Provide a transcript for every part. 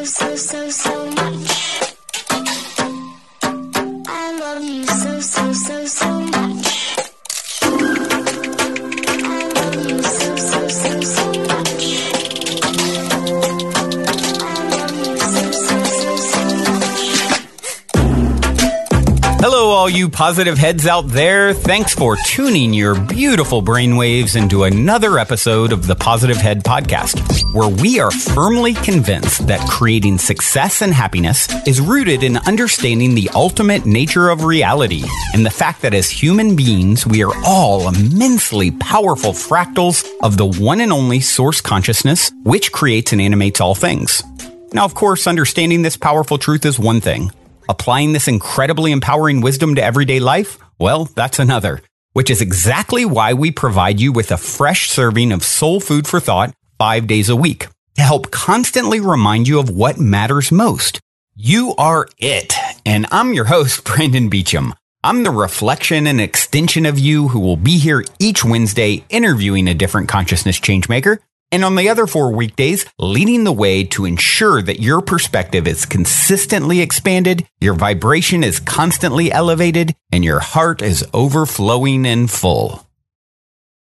so much. I love you so much. I love you so much. I love you so much. Hello, all you positive heads out there. Thanks for tuning your beautiful brainwaves into another episode of the Positive Head Podcast, where we are firmly convinced that creating success and happiness is rooted in understanding the ultimate nature of reality and the fact that as human beings, we are all immensely powerful fractals of the one and only source consciousness, which creates and animates all things. Now, of course, understanding this powerful truth is one thing. Applying this incredibly empowering wisdom to everyday life? Well, that's another, which is exactly why we provide you with a fresh serving of soul food for thought 5 days a week to help constantly remind you of what matters most. You are it. And I'm your host, Brandon Beecham. I'm the reflection and extension of you who will be here each Wednesday interviewing a different consciousness changemaker. And on the other 4 weekdays, leading the way to ensure that your perspective is consistently expanded, your vibration is constantly elevated, and your heart is overflowing and full.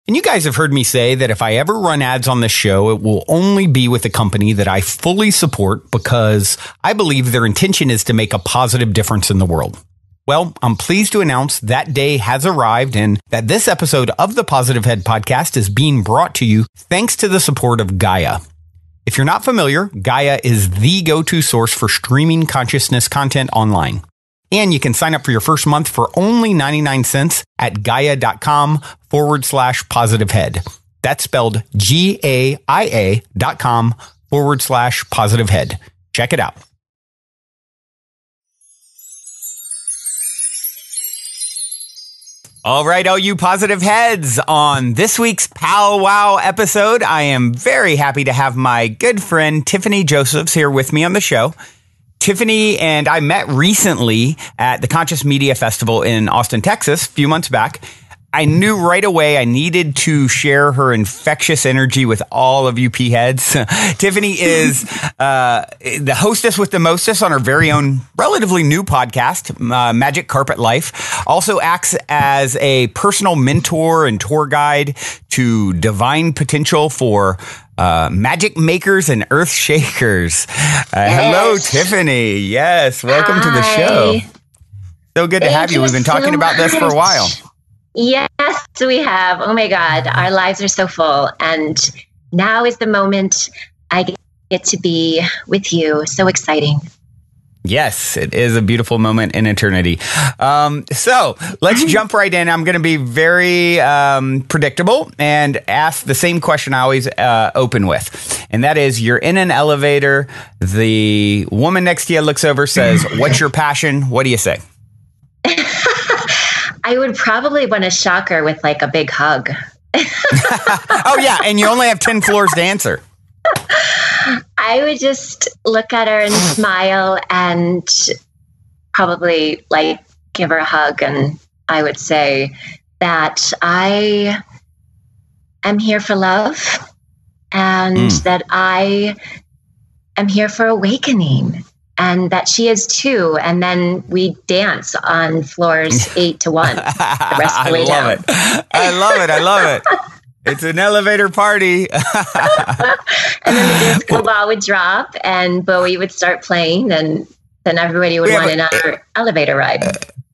And you guys have heard me say that if I ever run ads on this show, it will only be with a company that I fully support because I believe their intention is to make a positive difference in the world. Well, I'm pleased to announce that day has arrived and that this episode of the Positive Head Podcast is being brought to you thanks to the support of Gaia. If you're not familiar, Gaia is the go-to source for streaming consciousness content online. And you can sign up for your first month for only 99 cents at gaia.com/positivehead. That's spelled GAIA.com/positivehead. Check it out. All right, all you positive heads, on this week's Pow Wow episode, I am very happy to have my good friend Tiffany Josephs here with me on the show. Tiffany and I met recently at the Conscious Media Festival in Austin, Texas, a few months back. I knew right away I needed to share her infectious energy with all of you P-heads. Tiffany is the hostess with the mostest on her very own relatively new podcast, Magic Carpet Life. Also acts as a personal mentor and tour guide to divine potential for magic makers and earth shakers. Hello, Tiffany. Yes, welcome to the show. So good to have you. We've been talking about this for a while. Yes, we have. Oh my God, our lives are so full. And now is the moment I get to be with you. So exciting. Yes, it is a beautiful moment in eternity. So let's jump right in. I'm going to be very predictable and ask the same question I always open with. And that is, you're in an elevator. The woman next to you looks over, says, "What's your passion?" What do you say? I would probably want to shock her with like a big hug. Oh, yeah. And you only have 10 floors to answer. I would just look at her and smile and probably like give her a hug. And I would say that I am here for love and that I am here for awakening. And that she is too. And then we dance on floors 8 to 1. The rest of the way down. I love it. It's an elevator party. And then the disco ball would drop and Bowie would start playing. And then everybody would want another elevator ride.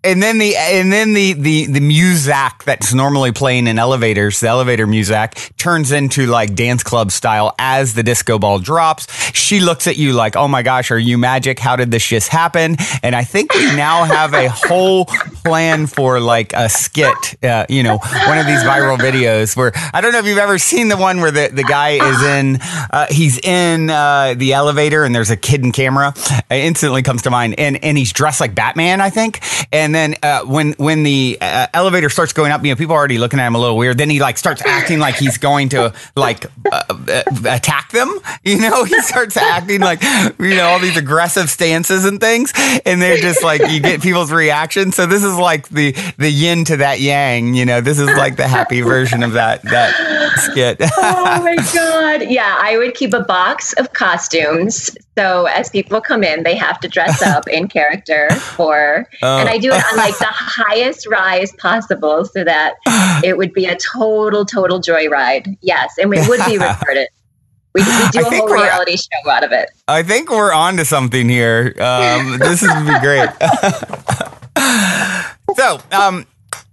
And then the music that's normally playing in elevators, the elevator music, turns into like dance club style as the disco ball drops. She looks at you like, "Oh my gosh, are you magic? How did this just happen?" And I think we now have a whole plan for like a skit, one of these viral videos where, I don't know if you've ever seen the one where the guy is he's in the elevator and there's a hidden camera. It instantly comes to mind. And he's dressed like Batman, I think. And then when the elevator starts going up, people are already looking at him a little weird. Then he like starts acting like he's going to like attack them. He starts acting like all these aggressive stances and things, and they're just like, you get people's reaction. So this is like the yin to that yang. This is like the happy version of that skit. Oh my God. Yeah, I would keep a box of costumes. So as people come in, they have to dress up in character and I do it on like the highest rise possible so that it would be a total joyride. Yes. And it would be recorded. We do a whole reality show out of it. I think we're on to something here. This would be great. So,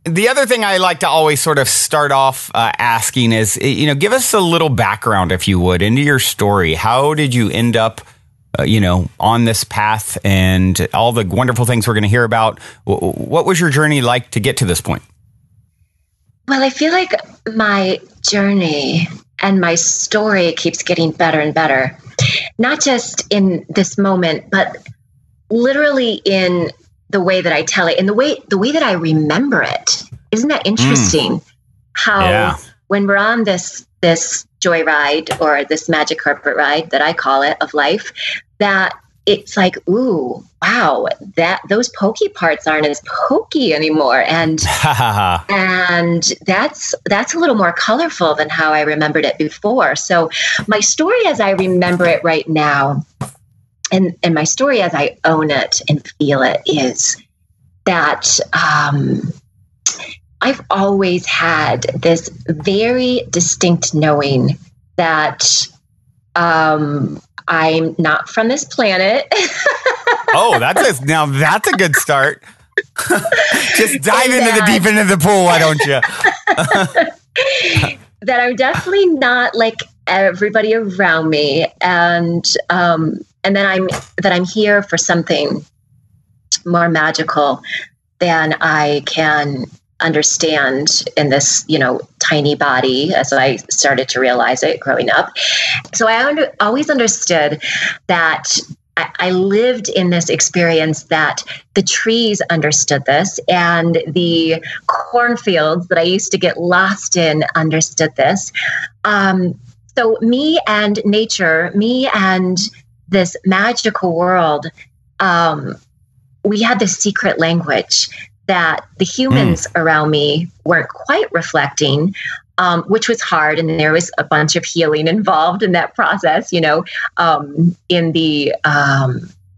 the other thing I like to always sort of start off asking is, give us a little background, if you would, into your story. How did you end up, on this path and all the wonderful things we're going to hear about? What was your journey like to get to this point? Well, I feel like my journey and my story keeps getting better and better, not just in this moment, but literally in the way that I tell it, and the way that I remember it. Isn't that interesting? How when we're on this joyride or this magic carpet ride that I call it of life, that it's like, ooh, wow, that those pokey parts aren't as pokey anymore, and and that's a little more colorful than how I remembered it before. So my story, as I remember it right now, and my story as I own it and feel it, is that I've always had this very distinct knowing that I'm not from this planet. Oh, that's a good start. Just dive into the deep end of the pool, why don't you? That I'm definitely not like everybody around me, and that I'm here for something more magical than I can understand in this, tiny body, as I started to realize it growing up. So I always understood that I lived in this experience that the trees understood this, and the cornfields that I used to get lost in understood this. So me and nature, me and this magical world, we had this secret language that the humans around me weren't quite reflecting, which was hard. And there was a bunch of healing involved in that process, in the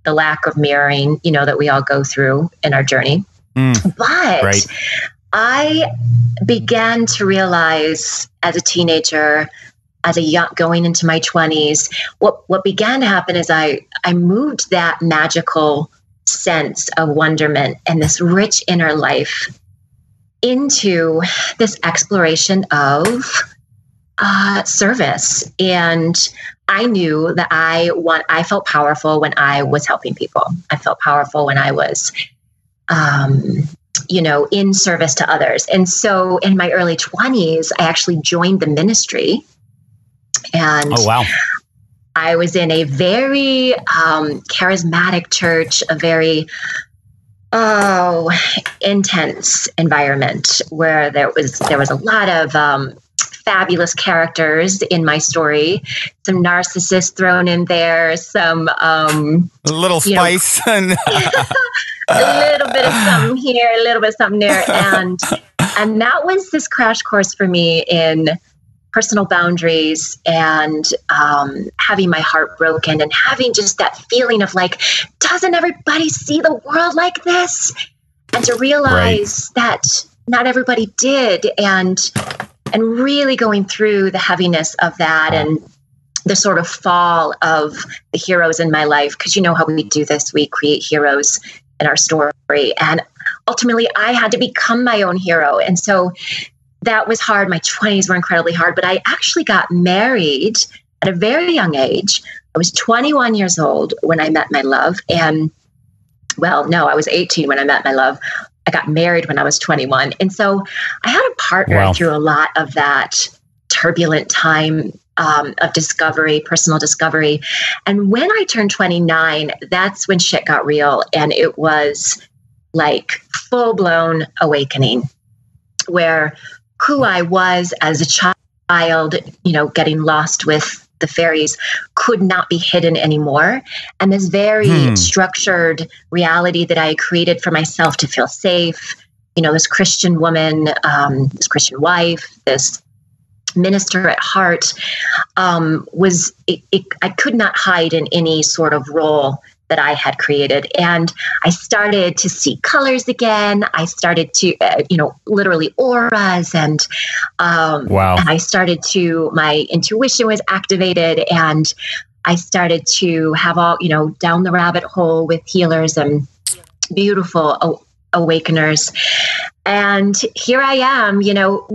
lack of mirroring, that we all go through in our journey. But I began to realize as a teenager, going into my 20s, what began to happen is I moved that magical sense of wonderment and this rich inner life into this exploration of service. And I knew that I felt powerful when I was helping people. I felt powerful when I was, in service to others. And so in my early 20s, I actually joined the ministry. And oh, wow. I was in a very charismatic church, a very intense environment where there was a lot of fabulous characters in my story, some narcissists thrown in there, some a little spice, and a little bit of something here, a little bit of something there, and that was this crash course for me in personal boundaries and having my heart broken and having just that feeling of like, doesn't everybody see the world like this? And to realize that not everybody did, and really going through the heaviness of that and the sort of fall of the heroes in my life. Because you know how we do this, we create heroes in our story. And ultimately I had to become my own hero. And so that was hard. My 20s were incredibly hard, but I actually got married at a very young age. I was 21 years old when I met my love. And well, no, I was 18 when I met my love. I got married when I was 21. And so I had a partner through a lot of that turbulent time of discovery, personal discovery. And when I turned 29, that's when shit got real. And it was like full-blown awakening, where who I was as a child, getting lost with the fairies, could not be hidden anymore. And this very structured reality that I created for myself to feel safe, this Christian woman, this Christian wife, this minister at heart, I could not hide in any sort of role that I had created. And I started to see colors again. I started to, literally auras, and Wow. and I started to, my intuition was activated, and I started to have all, down the rabbit hole with healers and beautiful awakeners. And here I am,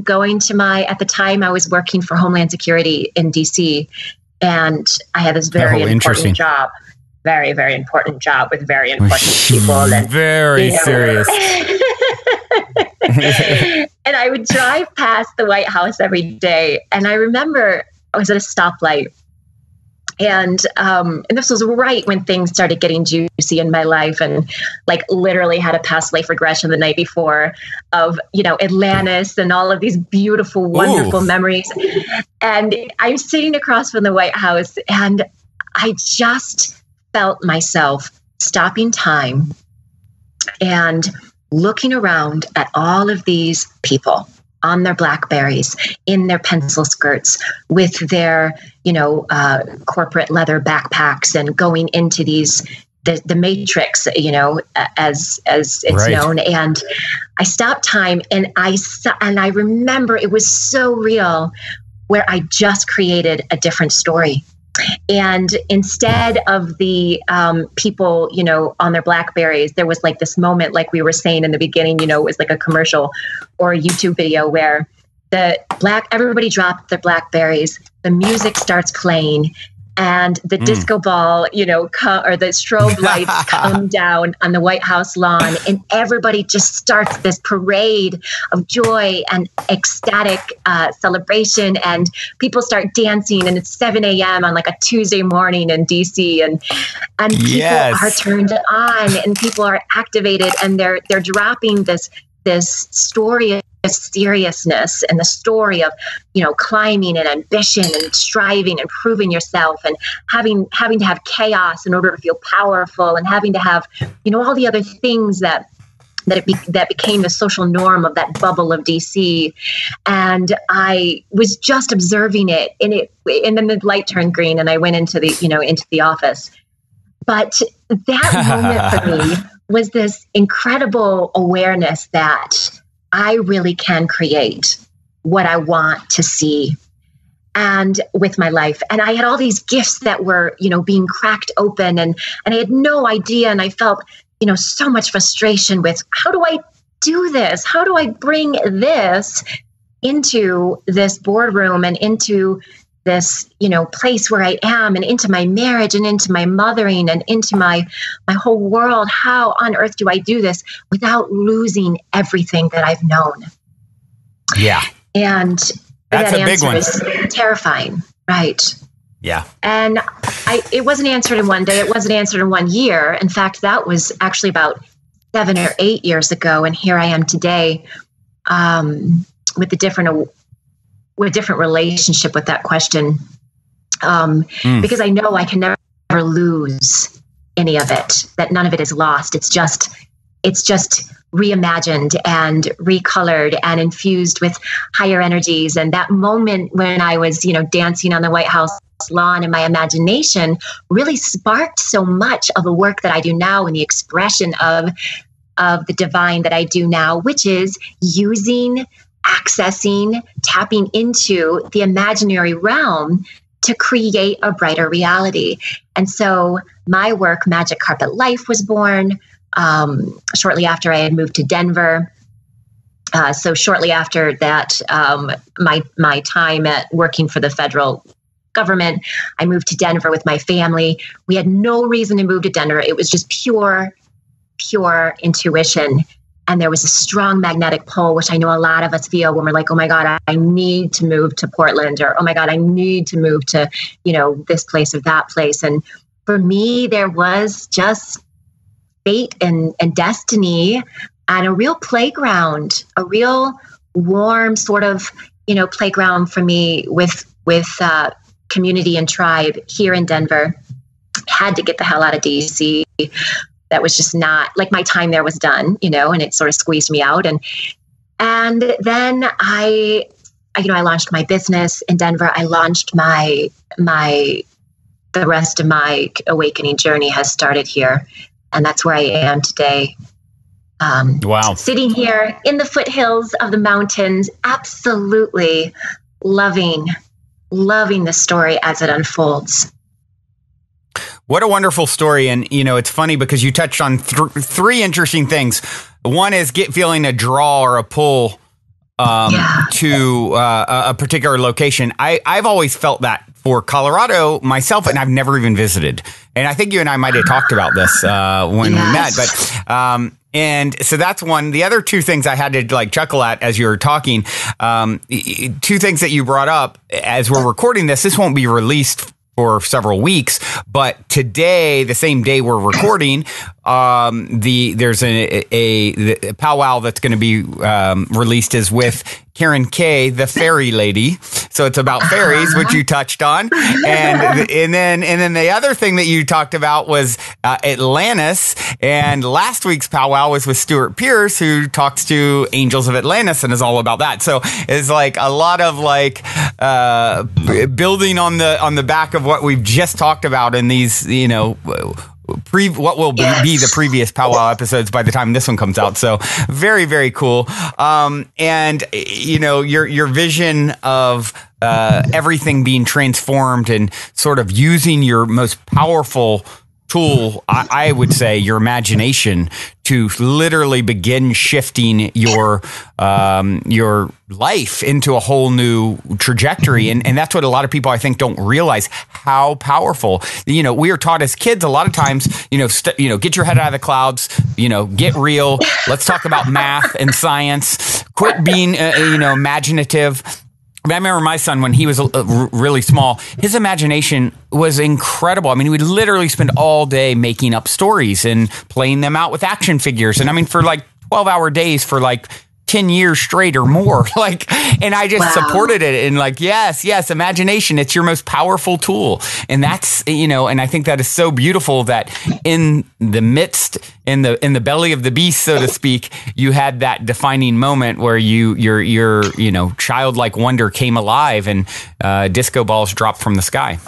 going to at the time I was working for Homeland Security in DC, and I had this very important job, very, very important job with very important people. And very serious. And I would drive past the White House every day. And I remember I was at a stoplight. And this was right when things started getting juicy in my life, and like literally had a past life regression the night before of, Atlantis and all of these beautiful, wonderful memories. And I'm sitting across from the White House, and I just felt myself stopping time and looking around at all of these people on their Blackberries, in their pencil skirts, with their, corporate leather backpacks, and going into the matrix, as it's known. And I stopped time, and I remember it was so real, where I just created a different story. And instead of the people, on their Blackberries, there was like this moment, like we were saying in the beginning, it was like a commercial or a YouTube video where everybody dropped their Blackberries, the music starts playing, and the disco ball, or the strobe lights come down on the White House lawn, and everybody just starts this parade of joy and ecstatic celebration, and people start dancing, and it's 7 a.m. on like a Tuesday morning in DC, and people are turned on, and people are activated, and they're dropping this story of seriousness, and the story of climbing and ambition and striving and proving yourself, and having to have chaos in order to feel powerful, and having to have all the other things that became the social norm of that bubble of DC. And I was just observing it, and then the light turned green, and I went into the office. But that moment for me was this incredible awareness that I really can create what I want to see, and with my life. And I had all these gifts that were, being cracked open, and I had no idea. And I felt, so much frustration with, how do I do this? How do I bring this into this boardroom, and into this, place where I am, and into my marriage, and into my mothering, and into my whole world? How on earth do I do this without losing everything that I've known? Yeah. And that's that a big one. is terrifying. Right. Yeah. And it wasn't answered in one day. It wasn't answered in 1 year. In fact, that was actually about 7 or 8 years ago. And here I am today, with a different relationship with that question, because I know I can never lose any of it, that none of it is lost. It's just reimagined and recolored and infused with higher energies. And that moment when I was, dancing on the White House lawn in my imagination really sparked so much of the work that I do now, and the expression of the divine that I do now, which is accessing, tapping into the imaginary realm to create a brighter reality. And so my work, Magic Carpet Life, was born shortly after I had moved to Denver. So shortly after that, my time at working for the federal government, I moved to Denver with my family. We had no reason to move to Denver. It was just pure intuition. And there was a strong magnetic pull, which I know a lot of us feel when we're like, oh my God, I need to move to Portland, or, oh my God, I need to move to, this place or that place. And for me, there was just fate and destiny, and a real playground, a real warm sort of, playground for me with community and tribe here in Denver. Had to get the hell out of DC. That was just not, like, my time there was done, and it sort of squeezed me out. And then I I launched my business in Denver. I launched the rest of my awakening journey has started here. And that's where I am today. Wow. Sitting here in the foothills of the mountains, absolutely loving the story as it unfolds. What a wonderful story. And, it's funny because you touched on three interesting things. One is feeling a draw or a pull to a particular location. I've always felt that for Colorado myself, and I've never even visited. And I think you and I might have talked about this when we met. But and so that's one. The other two things I had to chuckle at as you were talking, two things that you brought up as we're recording this. This won't be released for several weeks, but today, the same day we're recording, there's a powwow that's going to be released is with Karen Kay, the fairy lady. So it's about fairies, which you touched on, and then the other thing that you talked about was Atlantis. And last week's powwow was with Stuart Pierce, who talks to Angels of Atlantis and is all about that. So it's a lot of building on the back of what we've just talked about in these, what will be the previous powwow episodes by the time this one comes out. So very, very cool. And your vision of everything being transformed and sort of using your most powerful tool, I would say your imagination, to literally begin shifting your life into a whole new trajectory. And that's what a lot of people, I think, don't realize how powerful. We are taught as kids a lot of times, get your head out of the clouds, get real. Let's talk about math and science. Quit being, imaginative. I remember my son, when he was really small, his imagination was incredible. I mean, he would literally spend all day making up stories and playing them out with action figures. And I mean, for 12-hour days for 10 years straight or more. And I just supported it. And yes, imagination, it's your most powerful tool. And that's, and I think that is so beautiful that in the midst, in the belly of the beast, so to speak, you had that defining moment where your childlike wonder came alive and disco balls dropped from the sky.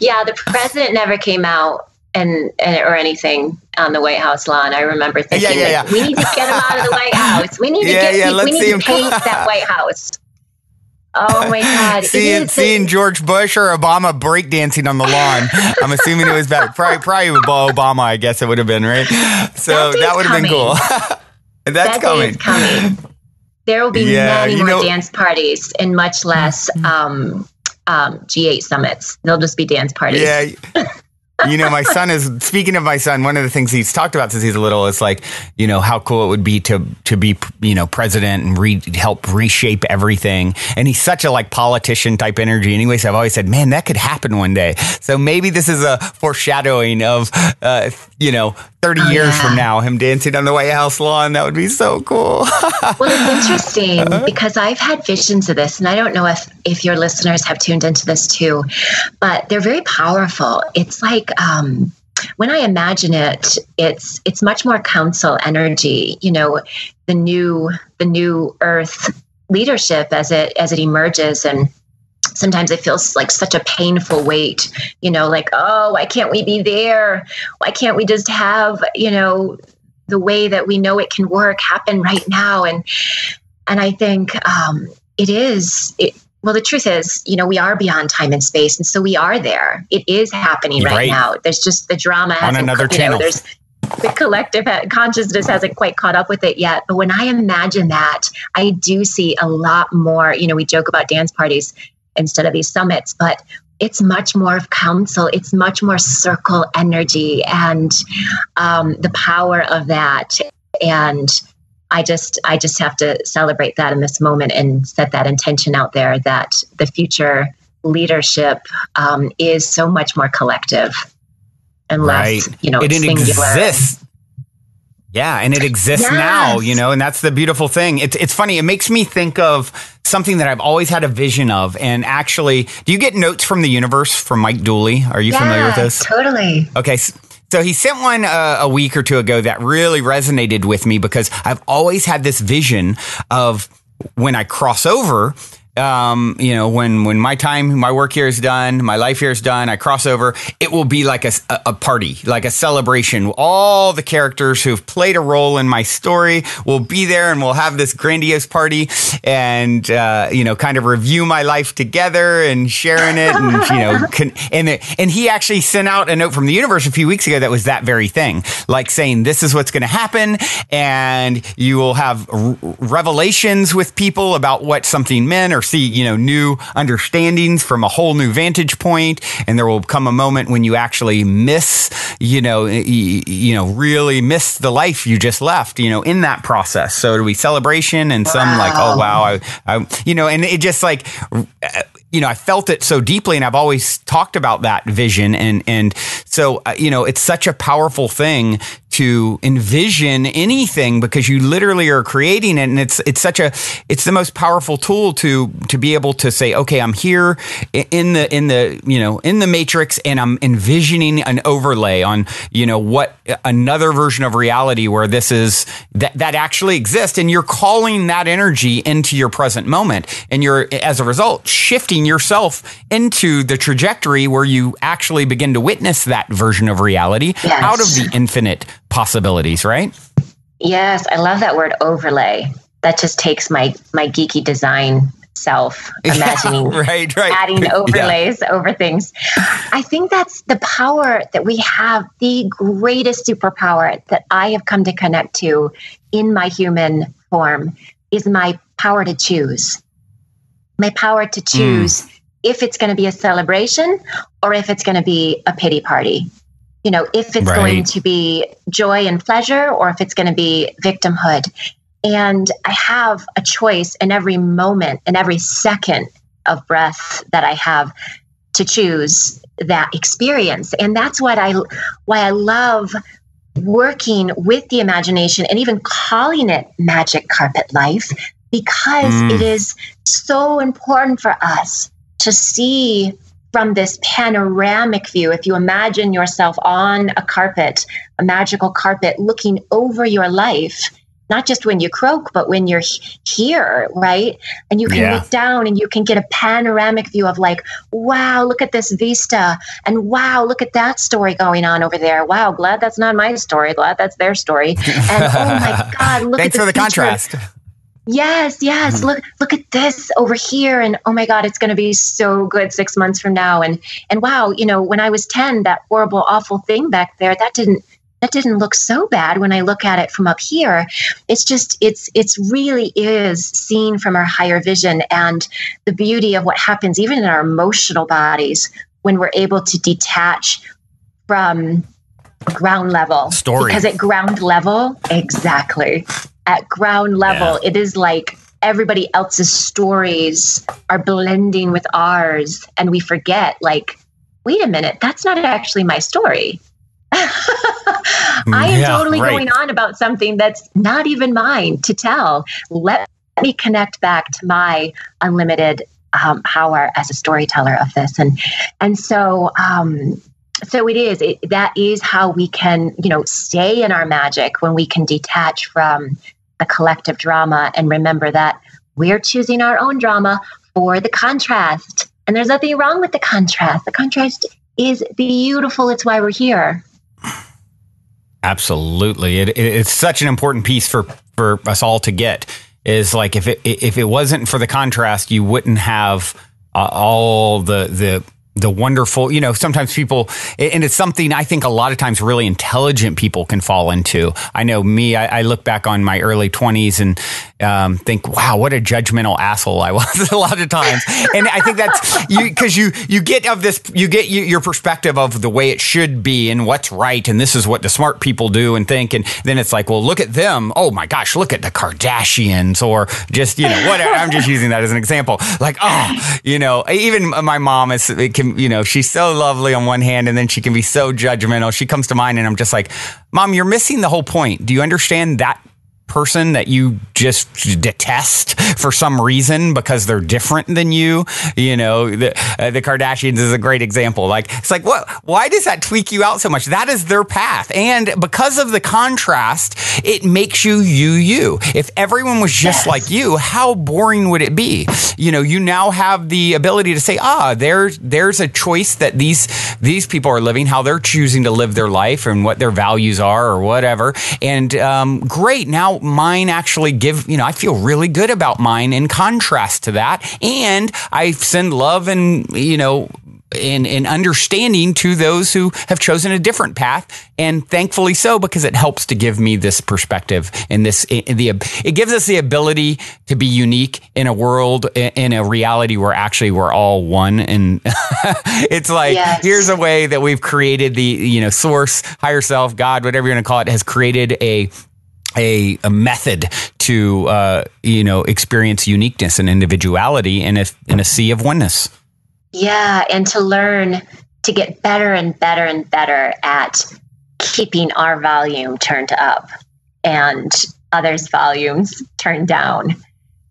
Yeah, the president never came out or anything on the White House lawn. I remember thinking, we need to get him out of the White House. We need to paint that White House. Oh my God! Seeing George Bush or Obama breakdancing on the lawn. I'm assuming it was probably with Obama. I guess it would have been, right. So that would have been cool. That's coming. There will be many more dance parties and much less G8 summits. They'll just be dance parties. Yeah. My son speaking of my son, one of the things he's talked about since he's little is how cool it would be to be, president and help reshape everything. And he's such a politician type energy. Anyways, I've always said, man, that could happen one day. So maybe this is a foreshadowing of, 30 years from now, him dancing on the White House lawn. That would be so cool. Well, it's interesting because I've had visions of this, and I don't know if your listeners have tuned into this too, but they're very powerful. It's when I imagine it, it's much more council energy, the new earth leadership as it emerges. And sometimes it feels like such a painful weight, oh, why can't we be there? Why can't we just have, the way that we know it can work happen right now? And I think well, the truth is, we are beyond time and space. And so we are there. It is happening right now. There's just the drama on another channel. There's the collective consciousness hasn't quite caught up with it yet. But when I imagine that, I do see a lot more, we joke about dance parties instead of these summits, but it's much more of council. It's much more circle energy and the power of that. And I just have to celebrate that in this moment and set that intention out there that the future leadership is so much more collective and less, it singular. Exists. Yeah, and it exists now, and that's the beautiful thing. It's funny. It makes me think of something that I've always had a vision of. And actually, do you get Notes from the Universe from Mike Dooley? Are you familiar with this? Totally. Okay. So he sent one a week or two ago that really resonated with me because I've always had this vision of when I cross over, when my work here is done, my life here is done, I cross over, it will be like a party, like a celebration. All the characters who've played a role in my story will be there, and we'll have this grandiose party and, kind of review my life together and sharing it. And, and he actually sent out a note from the universe a few weeks ago that was that very thing, like saying, this is what's going to happen. And you will have revelations with people about what something meant, or see, new understandings from a whole new vantage point. And there will come a moment when you actually miss, really miss the life you just left, in that process. So it'll be celebration and some like, oh, wow. And it just like, I felt it so deeply, and I've always talked about that vision. And so, it's such a powerful thing to envision anything, because you literally are creating it. And it's the most powerful tool to be able to say, okay, I'm here in the matrix, and I'm envisioning an overlay on, what another version of reality where this is that actually exists. And you're calling that energy into your present moment. And you're, as a result, shifting yourself into the trajectory where you actually begin to witness that version of reality out of the infinite possibilities, right? Yes, I love that word, overlay. That just takes my geeky design self imagining right. adding overlays over things. I think that's the power that we have, the greatest superpower that I have come to connect to in my human form is my power to choose. My power to choose if it's going to be a celebration or if it's going to be a pity party. If it's going to be joy and pleasure, or if it's going to be victimhood. And I have a choice in every moment and every second of breath that I have to choose that experience. And that's why I love working with the imagination and even calling it magic carpet life, because it is so important for us to see from this panoramic view. If you imagine yourself on a carpet, a magical carpet, looking over your life, not just when you croak, but when you're here, right? And you can look down and you can get a panoramic view of like, wow, look at this vista. And wow, look at that story going on over there. Wow, glad that's not my story. Glad that's their story. And oh my God, look Thanks at for the contrast. Yes. Look at this over here. And oh my God, it's going to be so good 6 months from now. And wow, when I was 10, that horrible, awful thing back there, that didn't look so bad when I look at it from up here. It's just, it's really is seen from our higher vision, and the beauty of what happens even in our emotional bodies when we're able to detach from ground level. Story. Because at ground level, exactly. At ground level, it is like everybody else's stories are blending with ours, and we forget, like, wait a minute, that's not actually my story. I am totally going on about something that's not even mine to tell. Let me connect back to my unlimited power as a storyteller of this. And so it is. That is how we can, stay in our magic, when we can detach from the collective drama and remember that we're choosing our own drama for the contrast. And there's nothing wrong with the contrast. The contrast is beautiful. It's why we're here. Absolutely. It's such an important piece for us all to get, is like, if it wasn't for the contrast, you wouldn't have all the wonderful, sometimes people, and it's something I think a lot of times really intelligent people can fall into. I know me, I look back on my early 20s and think, wow, what a judgmental asshole I was a lot of times. And I think that's because you get your perspective of the way it should be and what's right. And this is what the smart people do and think. And then it's like, well, look at them. Oh my gosh, look at the Kardashians, or just, whatever. I'm just using that as an example. Like, even my mom she's so lovely on one hand, and then she can be so judgmental. She comes to mind and I'm just like, Mom, you're missing the whole point. Do you understand that person that you just detest for some reason because they're different than you. You know, the Kardashians is a great example. Like, it's like, what? Why does that tweak you out so much? That is their path. And because of the contrast, it makes you. If everyone was just like you, how boring would it be? You know, you now have the ability to say, there's a choice that these people are living, how they're choosing to live their life and what their values are or whatever. And great. Now mine actually I feel really good about mine in contrast to that. And I send love and, in understanding to those who have chosen a different path, and thankfully so, because it helps to give me this perspective and it gives us the ability to be unique in a world, in a reality where actually we're all one. And it's like, here's a way that we've created the, source, higher self, God, whatever you're going to call it, has created a method to, experience uniqueness and individuality in a sea of oneness. Yeah, and to learn to get better and better and better at keeping our volume turned up and others' volumes turned down.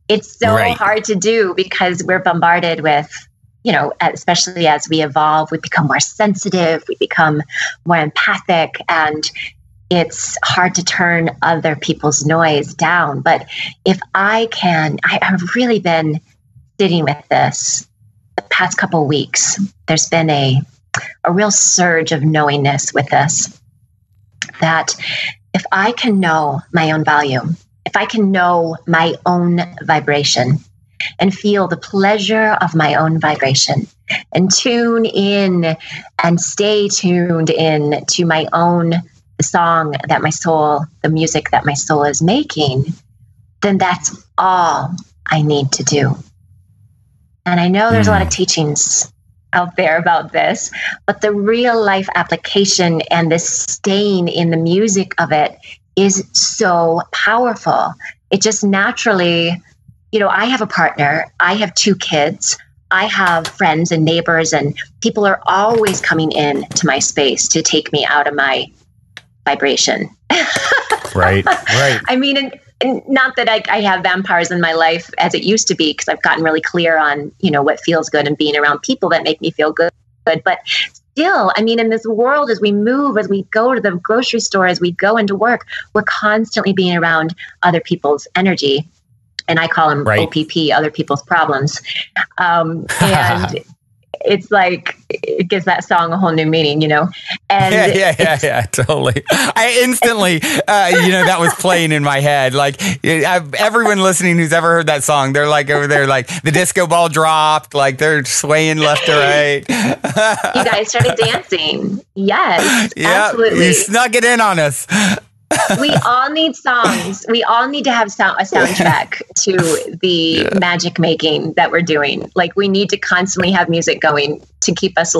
It's so hard to do because we're bombarded with, especially as we evolve, we become more sensitive, we become more empathic, and it's hard to turn other people's noise down. But if I've really been sitting with this the past couple of weeks. There's been a real surge of knowingness with this, that if I can know my own volume, if I can know my own vibration and feel the pleasure of my own vibration and tune in and stay tuned in to my own song that my soul, the music that my soul is making, then that's all I need to do. And I know there's a lot of teachings out there about this, but the real life application and the staying in the music of it is so powerful. It just naturally, I have a partner, I have 2 kids, I have friends and neighbors, and people are always coming in to my space to take me out of my vibration. Right. I mean, and not that I have vampires in my life as it used to be, because I've gotten really clear on, what feels good and being around people that make me feel good. But still, I mean, in this world, as we move, as we go to the grocery store, as we go into work, we're constantly being around other people's energy. And I call them OPP, other people's problems. And it's like, it gives that song a whole new meaning, And yeah, totally. I instantly, that was playing in my head. Like, everyone listening who's ever heard that song, they're like over there, like the disco ball dropped, like they're swaying left to right. You guys started dancing. Yes, absolutely. You snuck it in on us. We all need songs. We all need to have a soundtrack to the magic making that we're doing. Like, we need to constantly have music going to keep us,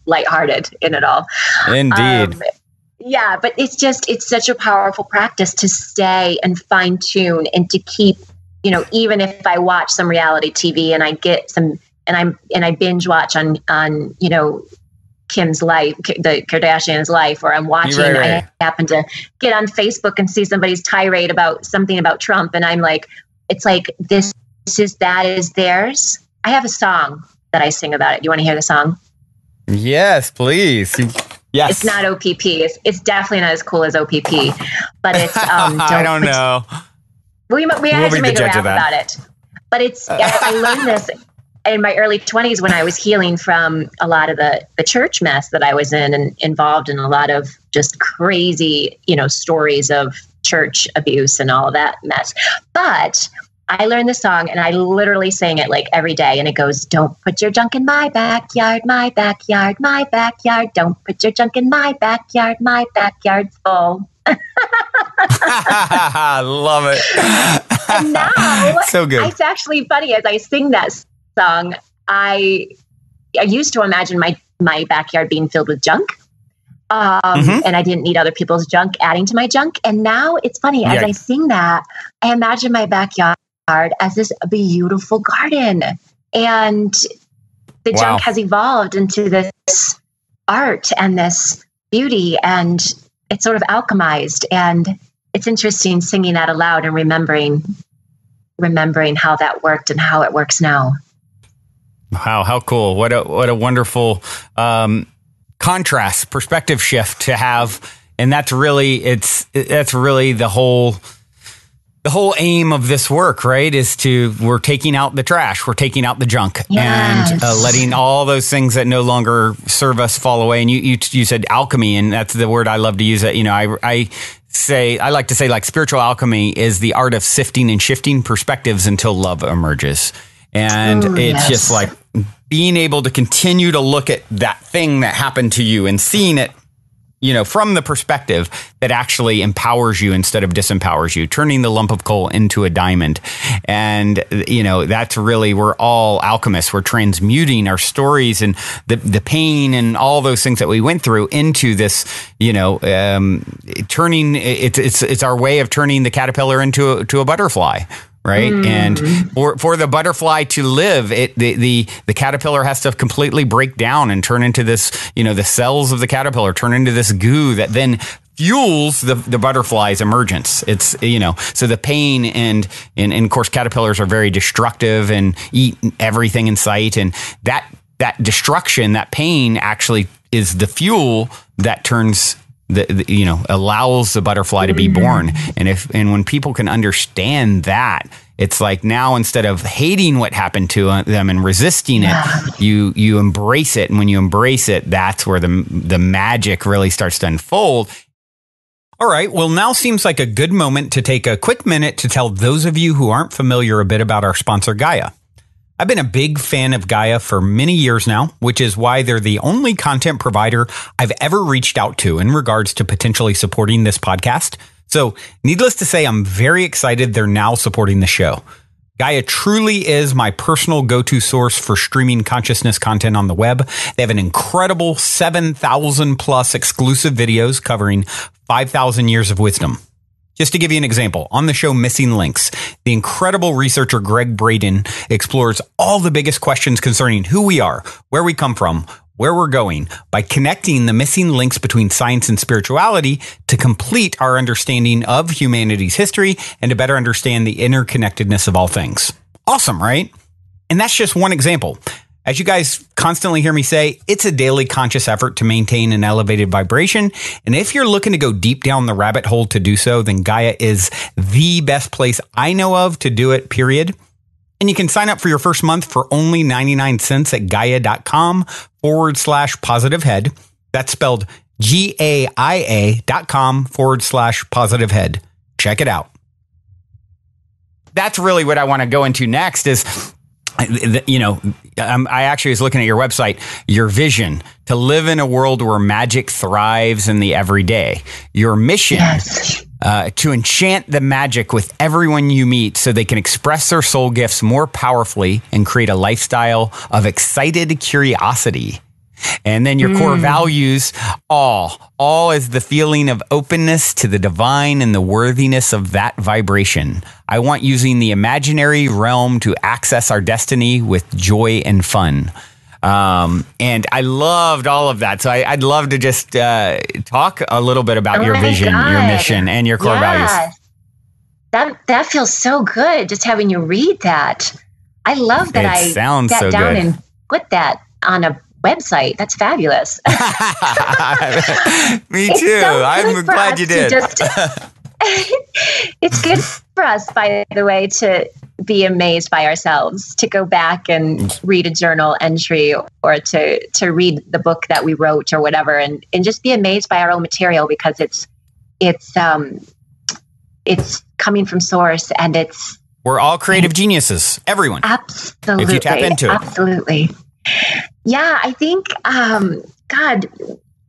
lighthearted in it all. Indeed. But it's such a powerful practice to stay and fine tune and to keep, even if I watch some reality TV and I get some, and I binge watch on Kim's life, the Kardashians' life, or I'm watching, I happen to get on Facebook and see somebody's tirade about something about Trump. And I'm like, it's like, that is theirs. I have a song that I sing about it. You want to hear the song? Yes, please. Yes. It's not OPP. It's definitely not as cool as OPP, but it's, I don't know. We had to make a rap about it, but I learned this in my early 20s when I was healing from a lot of the church mess that I was in, and involved in a lot of just crazy, stories of church abuse and all of that mess. But I learned the song and I literally sang it like every day. And it goes, don't put your junk in my backyard, my backyard, my backyard. Don't put your junk in my backyard, my backyard's full. I love it. And now, so good. It's actually funny as I sing that song, I used to imagine my backyard being filled with junk. And I didn't need other people's junk adding to my junk. And now it's funny, as I sing that, I imagine my backyard as this beautiful garden. And the junk has evolved into this art and this beauty, and it's sort of alchemized. And it's interesting singing that aloud and remembering how that worked and how it works now. Wow, how cool. What a wonderful contrast, perspective shift to have. And that's really the whole aim of this work, right? We're taking out the trash, we're taking out the junk, yes. and letting all those things that no longer serve us fall away. And you said alchemy, and that's the word I love to use. It. I like to say like spiritual alchemy is the art of sifting and shifting perspectives until love emerges. And it's just like being able to continue to look at that thing that happened to you and seeing it, from the perspective that actually empowers you instead of disempowers you, turning the lump of coal into a diamond. And, that's really, we're all alchemists. We're transmuting our stories and the pain and all those things that we went through into this, turning, it's our way of turning the caterpillar into a butterfly. Right. And for the butterfly to live, the caterpillar has to completely break down and turn into this, the cells of the caterpillar turn into this goo that then fuels the butterfly's emergence. It's, so the pain and of course, caterpillars are very destructive and eat everything in sight. And that destruction, that pain actually is the fuel that turns allows the butterfly to be born. And when people can understand that, it's like now instead of hating what happened to them and resisting it, you embrace it. And when you embrace it, that's where the magic really starts to unfold. All right. Well, now seems like a good moment to take a quick minute to tell those of you who aren't familiar a bit about our sponsor, Gaia. I've been a big fan of Gaia for many years now, which is why they're the only content provider I've ever reached out to in regards to potentially supporting this podcast. So needless to say, I'm very excited they're now supporting the show. Gaia truly is my personal go-to source for streaming consciousness content on the web. They have an incredible 7,000 plus exclusive videos covering 5,000 years of wisdom. Just to give you an example, on the show Missing Links, the incredible researcher Greg Braden explores all the biggest questions concerning who we are, where we come from, where we're going, by connecting the missing links between science and spirituality to complete our understanding of humanity's history and to better understand the interconnectedness of all things. Awesome, right? And that's just one example. As you guys constantly hear me say, it's a daily conscious effort to maintain an elevated vibration. And if you're looking to go deep down the rabbit hole to do so, then Gaia is the best place I know of to do it, period. And you can sign up for your first month for only 99 cents at gaia.com/positivehead. That's spelled GAIA.com/positivehead. Check it out. That's really what I want to go into next is, I actually was looking at your website, your vision to live in a world where magic thrives in the everyday. Your mission to enchant the magic with everyone you meet so they can express their soul gifts more powerfully and create a lifestyle of excited curiosity. And then your core values, all is the feeling of openness to the divine and the worthiness of that vibration. I want using the imaginary realm to access our destiny with joy and fun. And I loved all of that. So I'd love to just talk a little bit about your vision, your mission, and your core values. That feels so good, just having you read that. I love that I sat so down good. and put that on a website. That's fabulous. Me too. So I'm glad you did. It's good for us, by the way, to be amazed by ourselves, to go back and read a journal entry or to read the book that we wrote or whatever, and just be amazed by our own material, because it's coming from source, and we're all creative geniuses. Everyone. Absolutely. If you tap into it. Absolutely. Yeah, I think, God,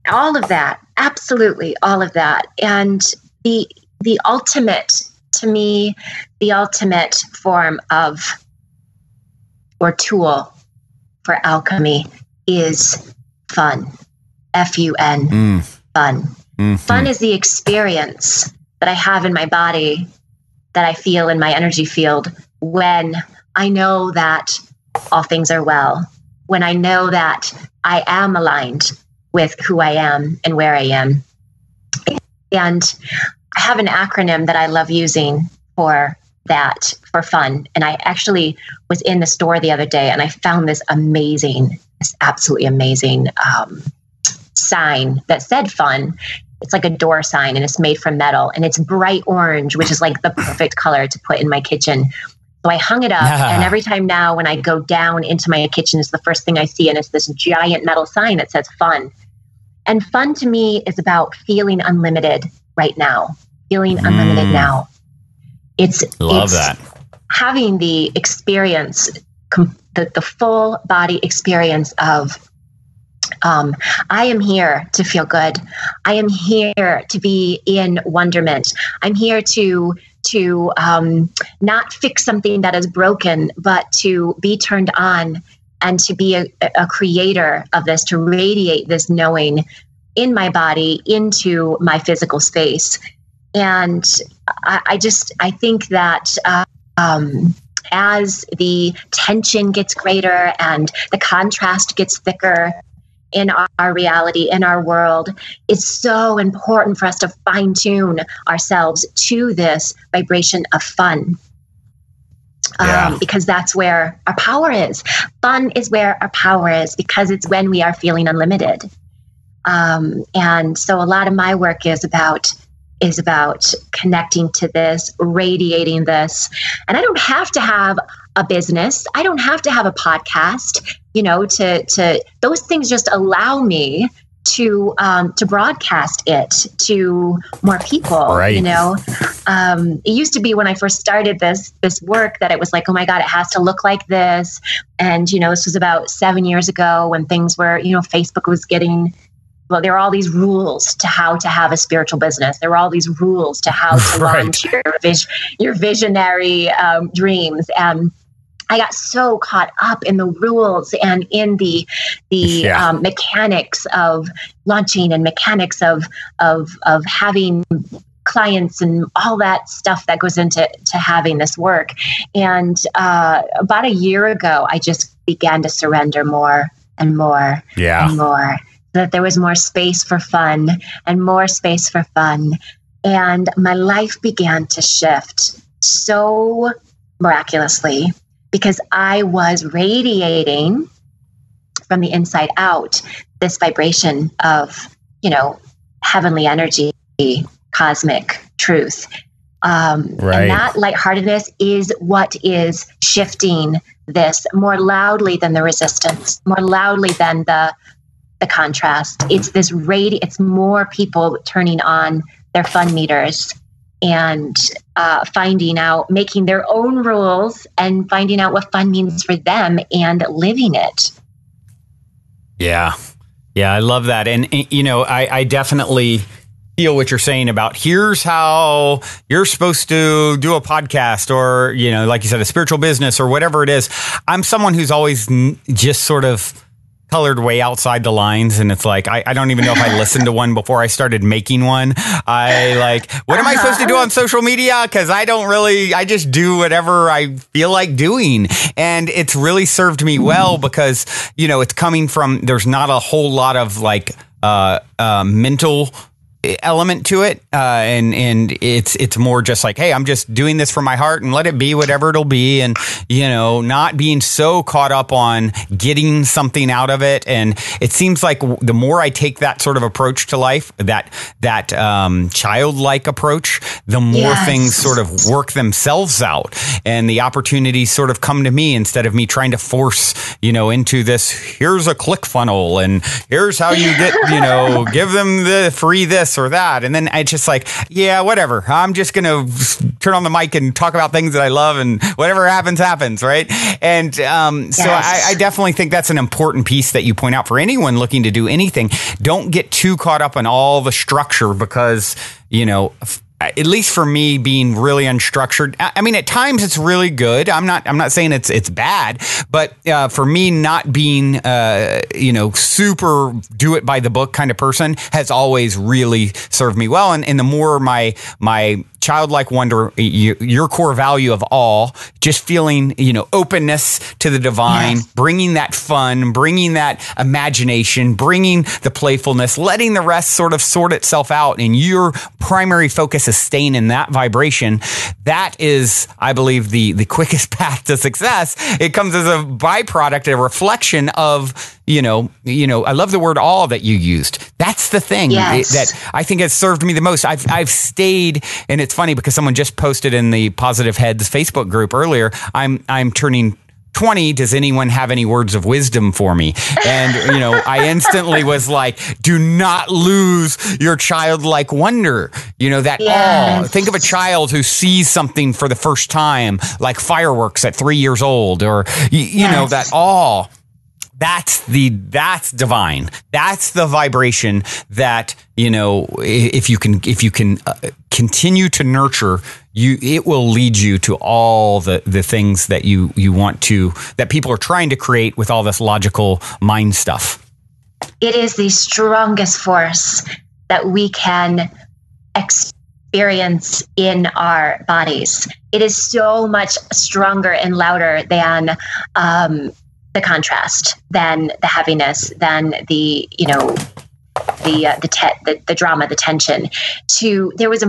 all of that, absolutely all of that. And the ultimate, to me, the ultimate form of, or tool for alchemy is fun. F-U-N, fun. Mm-hmm. Fun is the experience that I have in my body, that I feel in my energy field when I know that all things are well, when I know that I am aligned with who I am and where I am. And I have an acronym that I love using for that, for fun. And I actually was in the store the other day and I found this absolutely amazing sign that said fun. It's like a door sign and it's made from metal and it's bright orange, which is like the perfect color to put in my kitchen. So I hung it up and every time now when I go down into my kitchen, it's the first thing I see. And it's this giant metal sign that says fun. And fun to me is about feeling unlimited right now, feeling unlimited now. It's that. Having the experience, the full body experience of, I am here to feel good. I am here to be in wonderment. I'm here to not fix something that is broken, but to be turned on and to be a creator of this, to radiate this knowing in my body into my physical space. And I think that as the tension gets greater and the contrast gets thicker in our reality, in our world, it's so important for us to fine tune ourselves to this vibration of fun. Because that's where our power is. Fun is where our power is because it's when we are feeling unlimited. And so a lot of my work is about connecting to this, radiating this. And I don't have to have a business. I don't have to have a podcast, to those things just allow me to broadcast it to more people. Right. It used to be when I first started this work that it was like, oh my God, it has to look like this. And, this was about 7 years ago when things were, Facebook was getting, well, there were all these rules to how to have a spiritual business. There were all these rules to how to launch your visionary dreams. And I got so caught up in the rules and in the mechanics of launching and mechanics of having clients and all that stuff that goes into having this work. And about a year ago, I just began to surrender more and more and more. So that there was more space for fun and more space for fun. And my life began to shift so miraculously because I was radiating from the inside out this vibration of, heavenly energy, cosmic truth. And that lightheartedness is what is shifting this more loudly than the resistance, more loudly than the contrast. It's this it's more people turning on their fun meters and finding out, making their own rules and finding out what fun means for them and living it. Yeah, I love that. And, I definitely feel what you're saying about here's how you're supposed to do a podcast or, like you said, a spiritual business or whatever it is. I'm someone who's always just sort of colored way outside the lines. And it's like, I don't even know if I listened to one before I started making one. What am I supposed to do on social media? Because I just do whatever I feel like doing. And it's really served me well because, it's coming from, there's not a whole lot of mental element to it. And it's more just like, hey, I'm just doing this from my heart and let it be whatever it'll be. And, not being so caught up on getting something out of it. And it seems like the more I take that sort of approach to life, that childlike approach, the more things sort of work themselves out and the opportunities sort of come to me instead of me trying to force, into this, here's a click funnel and here's how you get, give them the free this or that. And then it's just like, yeah, whatever. I'm just going to turn on the mic and talk about things that I love and whatever happens, right? And so I definitely think that's an important piece that you point out for anyone looking to do anything. Don't get too caught up in all the structure because, at least for me, being really unstructured. I mean, at times it's really good. I'm not saying it's bad, but for me, not being super do it by the book kind of person has always really served me well. And the more my childlike wonder, your core value of awe, just feeling, openness to the divine, bringing that fun, bringing that imagination, bringing the playfulness, letting the rest sort of sort itself out. And your primary focus is staying in that vibration. That is, I believe, the quickest path to success. It comes as a byproduct, a reflection of, I love the word awe that you used. That's the thing that I think has served me the most. I've stayed, and it's funny because someone just posted in the Positive Heads Facebook group earlier, I'm turning 20. Does anyone have any words of wisdom for me? And, I instantly was like, do not lose your childlike wonder, that awe. Think of a child who sees something for the first time, like fireworks at 3 years old, or, that awe. That's divine. That's the vibration that, if you can continue to nurture, it will lead you to all the things that you want to, that people are trying to create with all this logical mind stuff. It is the strongest force that we can experience in our bodies. It is so much stronger and louder than, the contrast, than the heaviness, than the drama, the tension. There was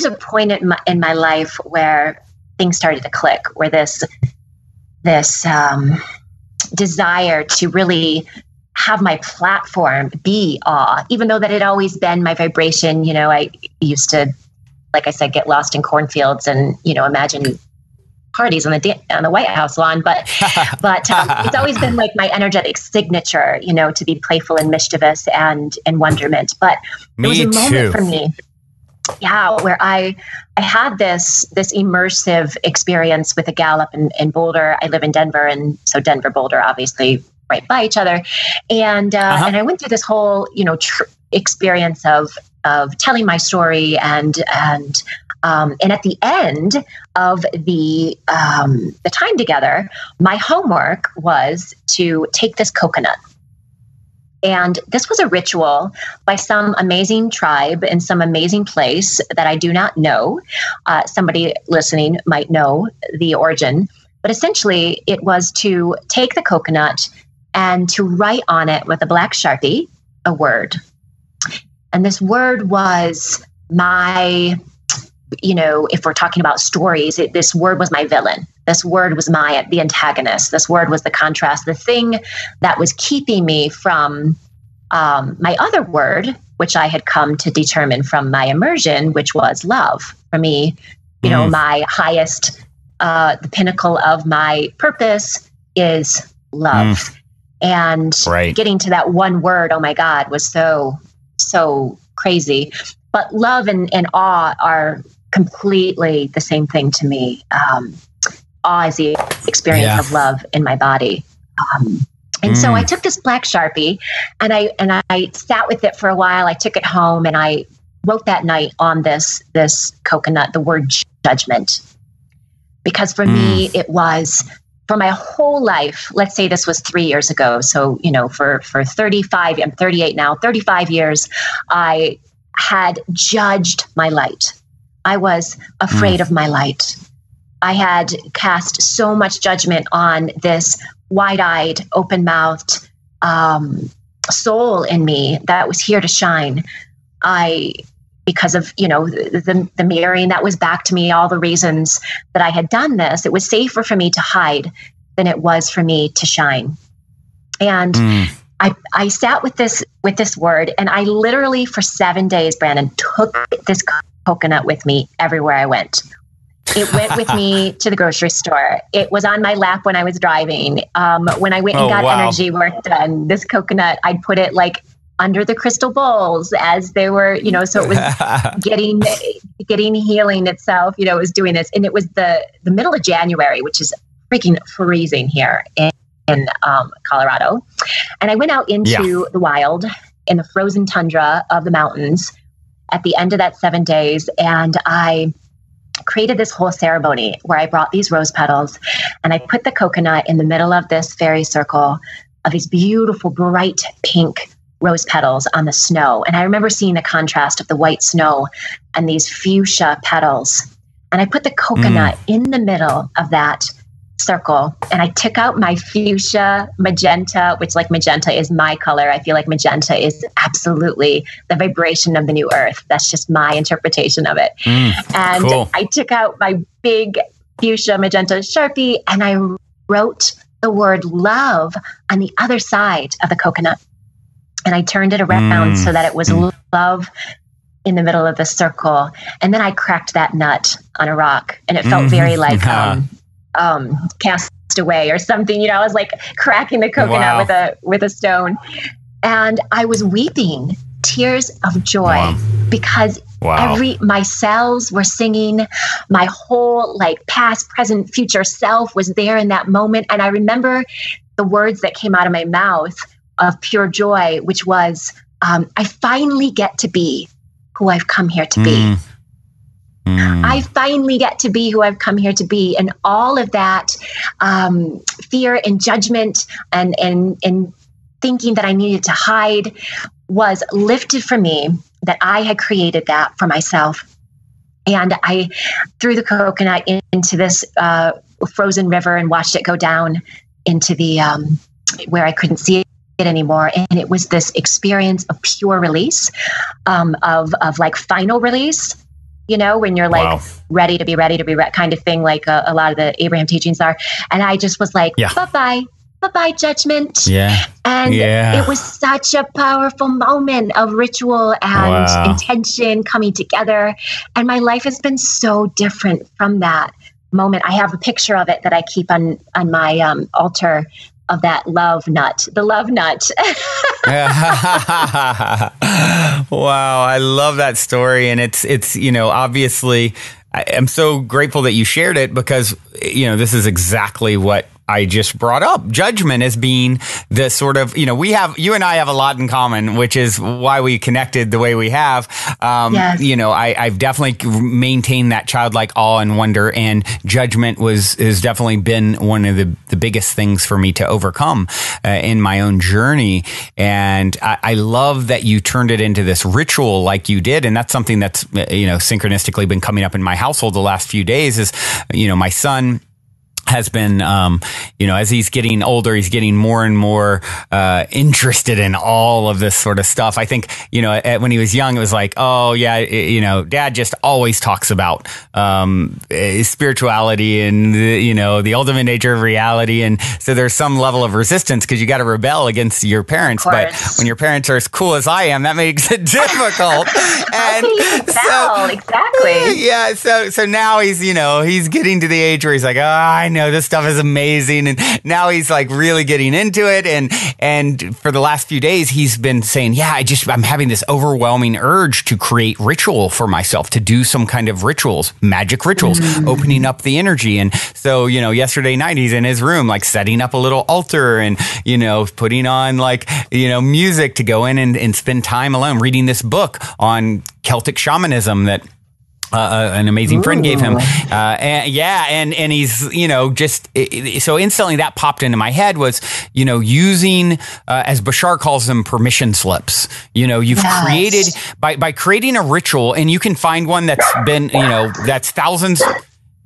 a point in my life where things started to click, where this desire to really have my platform be awe, even though that had always been my vibration. I used to, like I said, get lost in cornfields and imagine parties on the White House lawn, but it's always been like my energetic signature, to be playful and mischievous and wonderment. But there was a moment for me, where I had this immersive experience with a gal up in Boulder. I live in Denver, and so Denver, Boulder, obviously right by each other, and I went through this whole experience of telling my story and at the end of the time together, my homework was to take this coconut. And this was a ritual by some amazing tribe in some amazing place that I do not know. Somebody listening might know the origin. But essentially, it was to take the coconut and to write on it with a black Sharpie a word. And this word was if we're talking about stories, this word was my villain. This word was the antagonist. This word was the contrast, the thing that was keeping me from my other word, which I had come to determine from my immersion, which was love. For me, my highest, the pinnacle of my purpose is love. And getting to that one word, oh my God, was so crazy. But love and awe are completely the same thing to me. Awe is the experience of love in my body. And so I took this black Sharpie and I sat with it for a while. I took it home and I wrote that night on this coconut the word judgment. Because for me, it was, for my whole life, let's say this was 3 years ago. So, for 35, I'm 38 now, 35 years, I had judged my light. I was afraid of my light. I had cast so much judgment on this wide-eyed, open-mouthed soul in me that was here to shine. Because of, the mirroring that was back to me, all the reasons that I had done this, it was safer for me to hide than it was for me to shine. And I sat with this word, and I literally for 7 days, Brandon, took this coconut with me everywhere I went. It went with me to the grocery store. It was on my lap when I was driving. When I went and got energy work done, this coconut, I'd put it like under the crystal bowls as they were, so it was getting healing itself, it was doing this. And it was the middle of January, which is freaking freezing here in Colorado. And I went out into the wild in the frozen tundra of the mountains at the end of that 7 days. And I created this whole ceremony where I brought these rose petals and I put the coconut in the middle of this fairy circle of these beautiful, bright pink rose petals on the snow. And I remember seeing the contrast of the white snow and these fuchsia petals. And I put the coconut in the middle of that circle, and I took out my fuchsia magenta, which like magenta is my color. I feel like magenta is absolutely the vibration of the new earth. That's just my interpretation of it. And cool. I took out my big fuchsia magenta Sharpie, and I wrote the word love on the other side of the coconut. And I turned it around so that it was love in the middle of the circle. And then I cracked that nut on a rock, and it felt very like Cast Away or something. You know, I was like cracking the coconut with a stone, and I was weeping tears of joy because my cells were singing. My whole like past, present, future self was there in that moment. And I remember the words that came out of my mouth of pure joy, which was, I finally get to be who I've come here to be. I finally get to be who I've come here to be. And all of that fear and judgment and thinking that I needed to hide was lifted from me, that I had created that for myself. And I threw the coconut into this frozen river and watched it go down into the where I couldn't see it anymore. And it was this experience of pure release, of like final release. You know, when you're like ready to be kind of thing, like a lot of the Abraham teachings are. And I just was like, bye-bye judgment. And it was such a powerful moment of ritual and intention coming together. And my life has been so different from that moment. I have a picture of it that I keep on my altar of that love nut, the love nut. Wow. I love that story. And it's, you know, obviously I'm so grateful that you shared it because, you know, this is exactly what I just brought up. Judgment as being the sort of, you know, you and I have a lot in common, which is why we connected the way we have. You know, I've definitely maintained that childlike awe and wonder, and judgment has definitely been one of the biggest things for me to overcome in my own journey. And I love that you turned it into this ritual like you did. And that's something that's, you know, synchronistically been coming up in my household the last few days is, you know, my son has been, you know, as he's getting older, he's getting more and more interested in all of this sort of stuff. I think, you know, when he was young, it was like, oh, yeah, you know, Dad just always talks about spirituality and, you know, the ultimate nature of reality. And so there's some level of resistance because you got to rebel against your parents. But when your parents are as cool as I am, that makes it difficult. And exactly. Yeah. So now he's, you know, he's getting to the age where he's like, oh, I know this stuff is amazing. And now he's like really getting into it. And for the last few days, he's been saying, yeah, I'm having this overwhelming urge to create ritual for myself, to do some kind of rituals, magic rituals, opening up the energy. And so, you know, yesterday night, he's in his room, like setting up a little altar and, you know, putting on like, you know, music to go in and spend time alone, reading this book on Celtic shamanism that an amazing friend gave him. And he's, you know, just so instantly that popped into my head was, you know, using, as Bashar calls them, permission slips. You know, you've created by creating a ritual, and you can find one that's been, you know, that's thousands.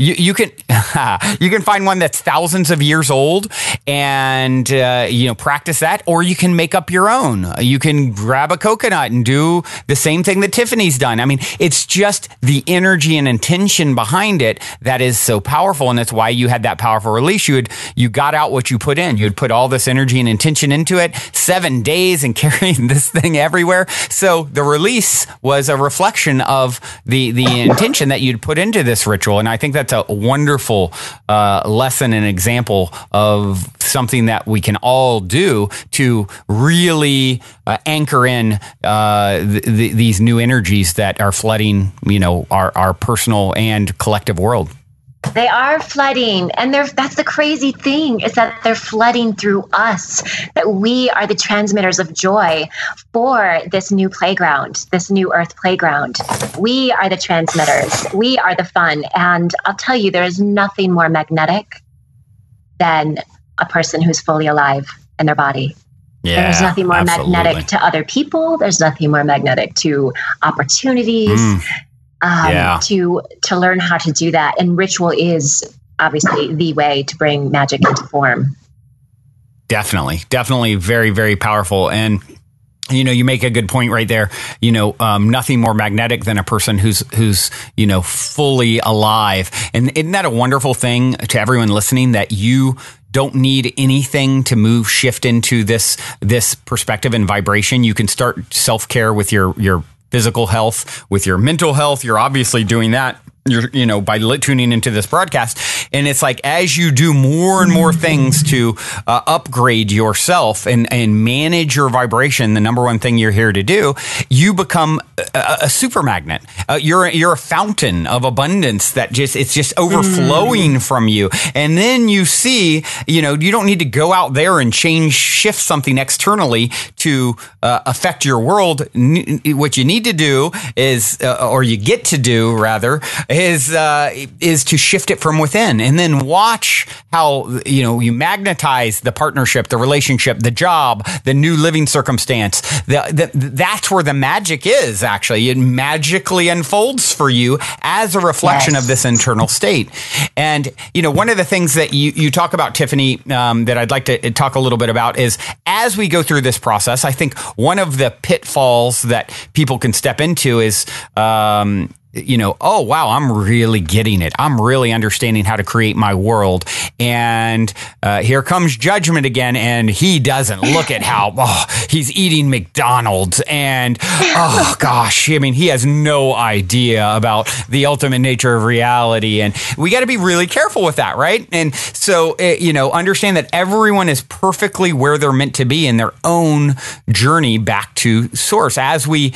You can find one that's thousands of years old and, you know, practice that, or you can make up your own. You can grab a coconut and do the same thing that Tiffany's done. I mean, it's just the energy and intention behind it that is so powerful. And that's why you had that powerful release. You got out what you put in. You'd put all this energy and intention into it, 7 days and carrying this thing everywhere. So the release was a reflection of the intention that you'd put into this ritual. And I think that's a wonderful lesson and example of something that we can all do to really anchor in these new energies that are flooding, you know, our personal and collective world. They are flooding, and that's the crazy thing, is that they're flooding through us, that we are the transmitters of joy for this new playground, this new earth playground. We are the transmitters. We are the fun. And I'll tell you, there is nothing more magnetic than a person who's fully alive in their body. Yeah, there's nothing more absolutely. magnetic to other people. There's nothing more magnetic to opportunities. to learn how to do that. And ritual is obviously the way to bring magic into form. Definitely very, very powerful. And you make a good point right there. Nothing more magnetic than a person who's fully alive. And isn't that a wonderful thing to everyone listening, that you don't need anything to shift into this perspective and vibration? You can start self-care with your physical health, with your mental health. You're obviously doing that. By tuning into this broadcast. And it's like, as you do more and more things to upgrade yourself and manage your vibration, the number one thing you're here to do, you become a super magnet. You're a fountain of abundance it's just overflowing from you. And then you see, you don't need to go out there and shift something externally to affect your world. What you need to do is, or you get to do rather, is to shift it from within, and then watch how you magnetize the partnership, the relationship, the job, the new living circumstance. That's where the magic is. Actually, it magically unfolds for you as a reflection of this internal state. And one of the things that you talk about, Tiffany, that I'd like to talk a little bit about is, as we go through this process, I think one of the pitfalls that people can step into is oh, wow, I'm really getting it. I'm really understanding how to create my world. And here comes judgment again. And he doesn't look at how he's eating McDonald's. And, oh, gosh, he has no idea about the ultimate nature of reality. And we got to be really careful with that, right? And so, understand that everyone is perfectly where they're meant to be in their own journey back to source. As we,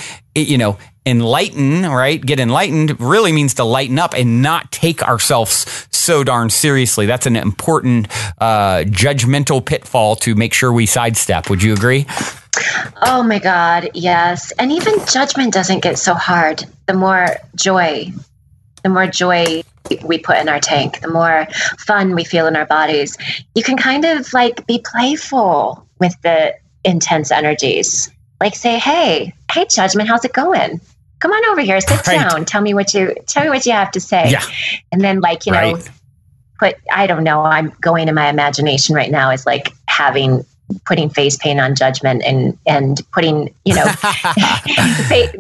enlighten, right? Get enlightened really means to lighten up and not take ourselves so darn seriously. That's an important judgmental pitfall to make sure we sidestep. Would you agree? Oh my God, yes. And even judgment doesn't get so hard. The more joy we put in our tank, the more fun we feel in our bodies. You can kind of be playful with the intense energies. Like say, hey, judgment, how's it going? Come on over here, sit down. Tell me what you have to say. Yeah. And then I don't know, I'm going in my imagination right now is putting face paint on judgment and putting,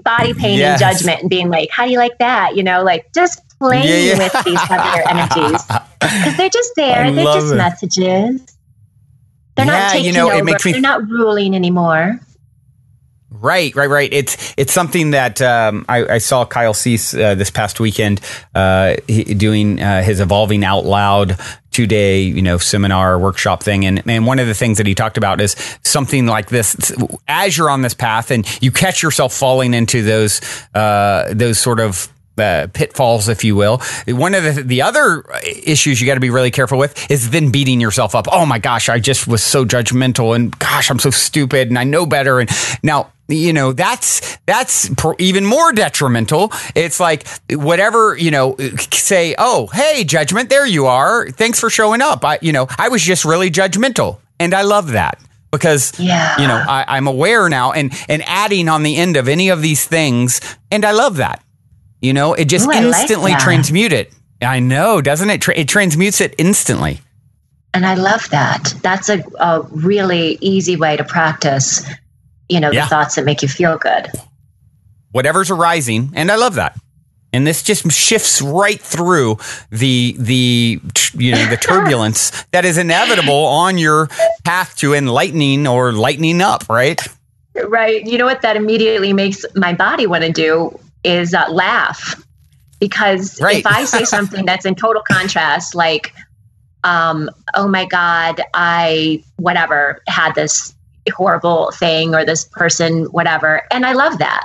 body paint and judgment and being like, how do you like that? Just playing with these heavier energies. Because they're just there. They're just messages. They're not taking over. They're not ruling anymore. Right. It's something that I saw Kyle Cease this past weekend doing his Evolving Out Loud 2-day seminar workshop thing, and one of the things that he talked about is something like this. As you're on this path and you catch yourself falling into those sort of pitfalls, if you will. One of the other issues you got to be really careful with is then beating yourself up. Oh my gosh, I just was so judgmental, and gosh, I'm so stupid, and I know better. And now, that's even more detrimental. It's like whatever, say, oh, hey, judgment, there you are. Thanks for showing up. I was just really judgmental, and I love that. Because, I'm aware now and adding on the end of any of these things, and I love that. It just instantly transmutes it. I know, doesn't it? It transmutes it instantly. And I love that. That's a really easy way to practice, the thoughts that make you feel good. Whatever's arising. And I love that. And this just shifts right through the turbulence that is inevitable on your path to enlightening or lightening up, right? Right. You know what that immediately makes my body want to do is laugh, because if I say something that's in total contrast, like, oh my God, I had this horrible thing, or this person, whatever. And I love that.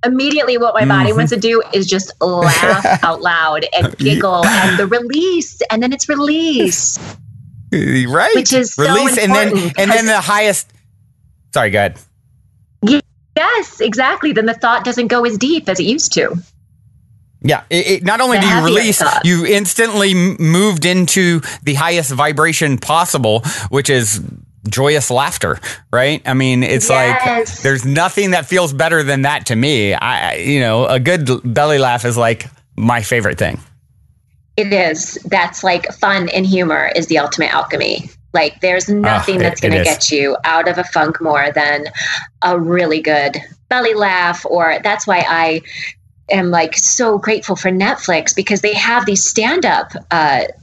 Immediately what my body wants to do is just laugh out loud and giggle, and the release, and then it's release. Right. Which is release, so important. And then the highest, sorry, go ahead. Yes, exactly. Then the thought doesn't go as deep as it used to. Yeah. It not only do you release, you instantly moved into the highest vibration possible, which is joyous laughter, right? I mean, it's like there's nothing that feels better than that to me. A good belly laugh is like my favorite thing. It is. That's like fun and humor is the ultimate alchemy. Like there's nothing that's going to get you out of a funk more than a really good belly laugh. Or that's why I am like so grateful for Netflix, because they have these stand-up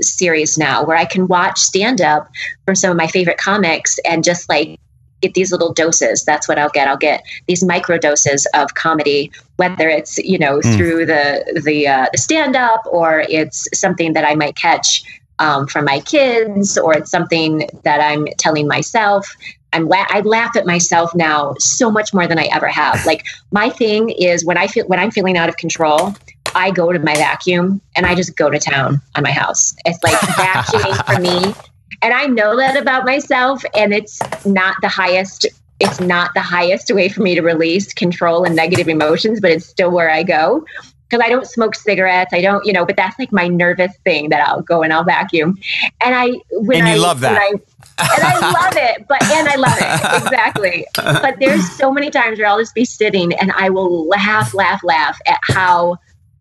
series now where I can watch stand-up from some of my favorite comics and just like get these little doses. That's what I'll get. I'll get these micro doses of comedy, whether it's, through the stand-up, or it's something that I might catch from my kids, or it's something that I'm telling myself. I laugh at myself now so much more than I ever have. Like my thing is when I'm feeling out of control, I go to my vacuum and I just go to town on my house. It's like vacuuming for me. And I know that about myself, and it's not the highest way for me to release control and negative emotions, but it's still where I go. Because I don't smoke cigarettes. I don't, but that's like my nervous thing that I'll go and I'll vacuum. And I love that. And I love it, I love it. Exactly. But there's so many times where I'll just be sitting and I will laugh at how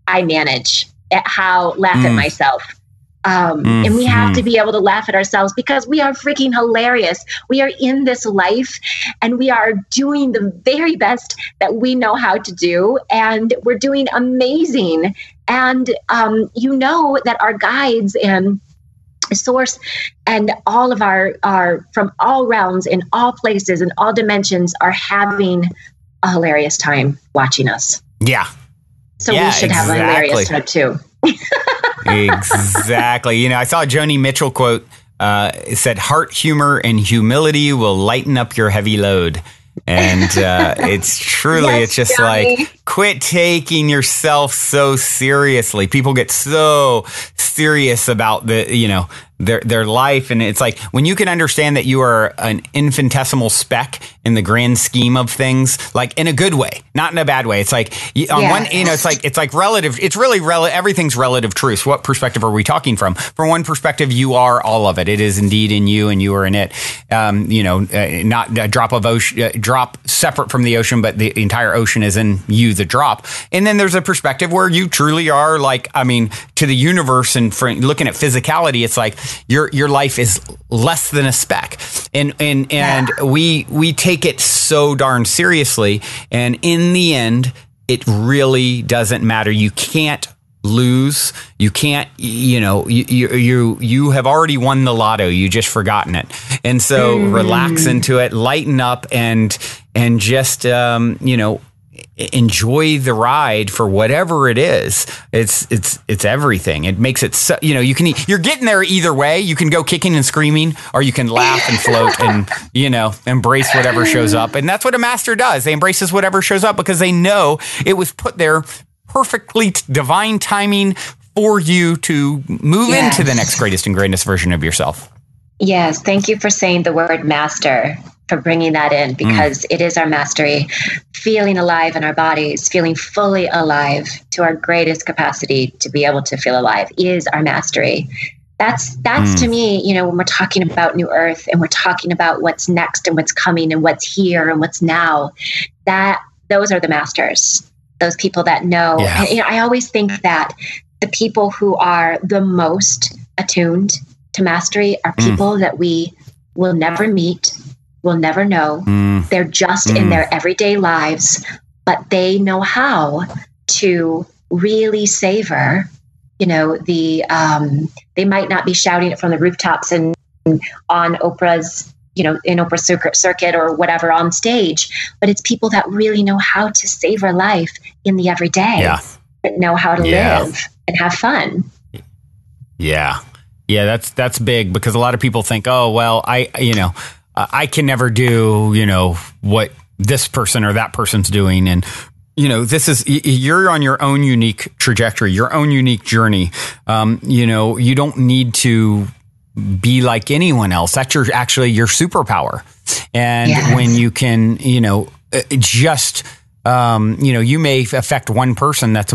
I manage, laugh at myself. And we have to be able to laugh at ourselves because we are freaking hilarious. We are in this life and we are doing the very best that we know how to do. And we're doing amazing. And that our guides and source and all of our from all realms in all places and all dimensions are having a hilarious time watching us. Yeah. So we should have a hilarious time too. Exactly. I saw a Joni Mitchell quote. It said, "Heart, humor, and humility will lighten up your heavy load." And it's truly, it's just Johnny. like, quit taking yourself so seriously. People get so serious about their life. And it's like, when you can understand that you are an infinitesimal speck in the grand scheme of things, like in a good way, not in a bad way. It's like it's like relative. It's really everything's relative truth. What perspective are we talking from? From one perspective, you are all of it. It is indeed in you and you are in it. Not a drop of ocean, drop separate from the ocean, but the entire ocean is in you, the drop. And then there's a perspective where you truly are to the universe, and for looking at physicality, it's like, your life is less than a speck, and we take it so darn seriously, and in the end, it really doesn't matter. You can't lose. You can't. You have already won the lotto. You just forgotten it, and so relax into it, lighten up, and just enjoy the ride for whatever it is. It's everything. It makes it so, you're getting there either way. You can go kicking and screaming, or you can laugh and float and, embrace whatever shows up. And that's what a master does. They embraces whatever shows up because they know it was put there perfectly divine timing for you to move into the next greatest and greatest version of yourself. Yes. Thank you for saying the word master, for bringing that in, because it is our mastery. Feeling alive in our bodies, feeling fully alive to our greatest capacity to be able to feel alive is our mastery. That's to me, when we're talking about New Earth and we're talking about what's next and what's coming and what's here and what's now, those are the masters, those people that know. Yeah. And, I always think that the people who are the most attuned to mastery are people that we will never meet, will never know. They're just in their everyday lives, but they know how to really savor, they might not be shouting it from the rooftops and on Oprah's, in Oprah's circuit or whatever on stage, but it's people that really know how to savor life in the everyday, that know how to live and have fun. Yeah. Yeah. That's big, because a lot of people think, oh, well, I can never do, what this person or that person's doing. And, you're on your own unique trajectory, your own unique journey. You don't need to be like anyone else. That's your superpower. And when you can, just you may affect one person that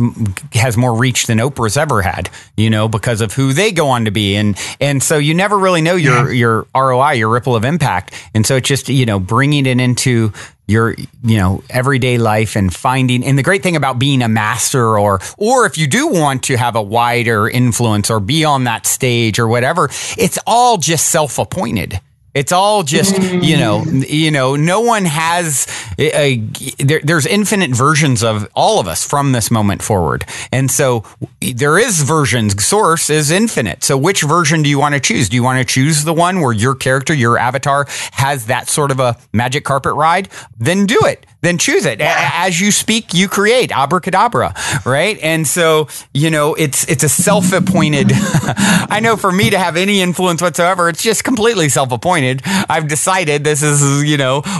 has more reach than Oprah's ever had, because of who they go on to be. And so you never really know your ROI, your ripple of impact. And so it's just, bringing it into your, everyday life and finding, and the great thing about being a master or if you do want to have a wider influence or be on that stage or whatever, it's all just self-appointed. It's all just, no one has there's infinite versions of all of us from this moment forward. And so there is versions. Source is infinite. So which version do you want to choose? Do you want to choose the one where your character, your avatar has that sort of a magic carpet ride? Then do it. Then choose it. As you speak, you create. Abracadabra, right? And so, it's a self-appointed. I know for me to have any influence whatsoever, it's just completely self-appointed. I've decided this is,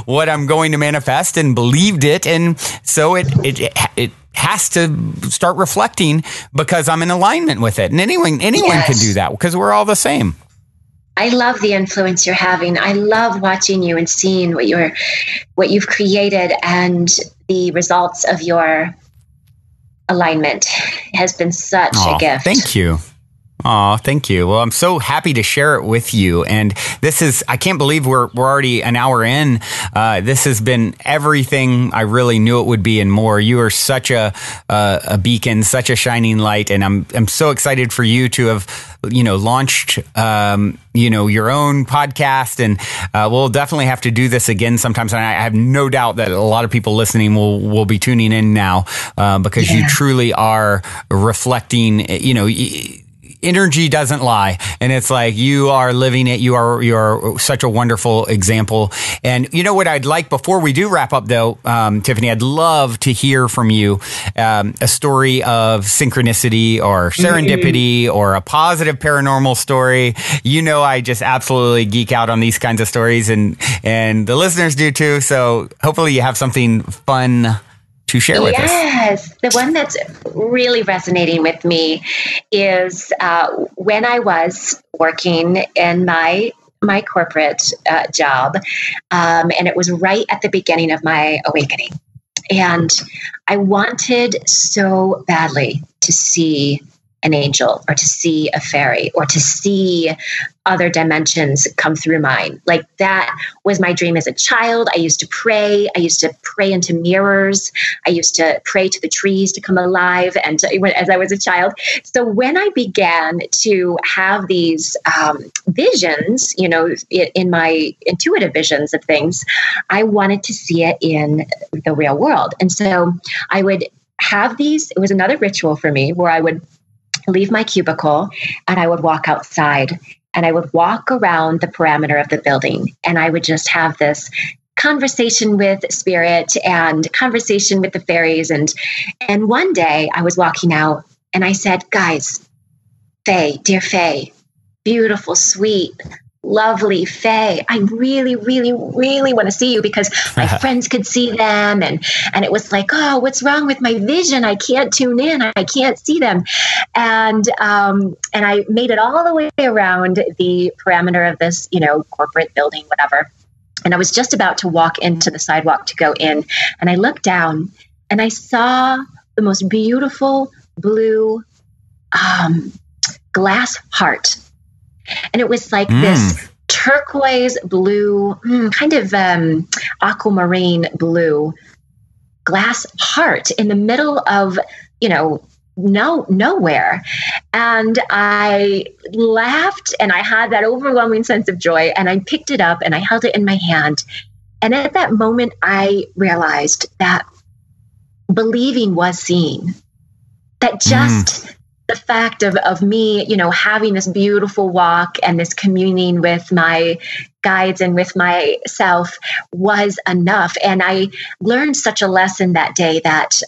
what I'm going to manifest and believed it. And so it has to start reflecting because I'm in alignment with it. And anyone can do that because we're all the same. I love the influence you're having. I love watching you and seeing what you've created, and the results of your alignment has been such a gift. Thank you. Oh, thank you. Well, I'm so happy to share it with you. And I can't believe we're already an hour in. This has been everything I really knew it would be and more. You are such a beacon, such a shining light. And I'm so excited for you to have, launched, your own podcast. And we'll definitely have to do this again sometimes. And I have no doubt that a lot of people listening will be tuning in now because you truly are reflecting, energy doesn't lie. And it's like you are living it. You are such a wonderful example. And you know what I'd like before we do wrap up though, Tiffany, I'd love to hear from you a story of synchronicity or serendipity or a positive paranormal story. I just absolutely geek out on these kinds of stories and the listeners do too. So hopefully you have something fun to share with us. Yes. The one that's really resonating with me is when I was working in my corporate job, and it was right at the beginning of my awakening. And I wanted so badly to see an angel or to see a fairy or to see other dimensions come through mine. Like that was my dream as a child. I used to pray. I used to pray into mirrors. I used to pray to the trees to come alive. And as I was a child. So when I began to have these visions, in my intuitive visions of things, I wanted to see it in the real world. And so I would have these. It was another ritual for me where I would leave my cubicle and I would walk outside and I would walk around the perimeter of the building and I would just have this conversation with spirit and conversation with the fairies. And one day I was walking out and I said, guys, Faye, dear Faye, beautiful, sweet, lovely Faye, I really, really, really want to see you because my friends could see them. And it was like, oh, what's wrong with my vision? I can't tune in. I can't see them. And I made it all the way around the perimeter of this, corporate building, whatever. And I was just about to walk into the sidewalk to go in. And I looked down and I saw the most beautiful blue glass heart. And it was like this turquoise blue, kind of aquamarine blue glass heart in the middle of, nowhere. And I laughed and I had that overwhelming sense of joy and I picked it up and I held it in my hand. And at that moment, I realized that believing was seeing. That just the fact of me, having this beautiful walk and this communing with my guides and with myself was enough. And I learned such a lesson that day that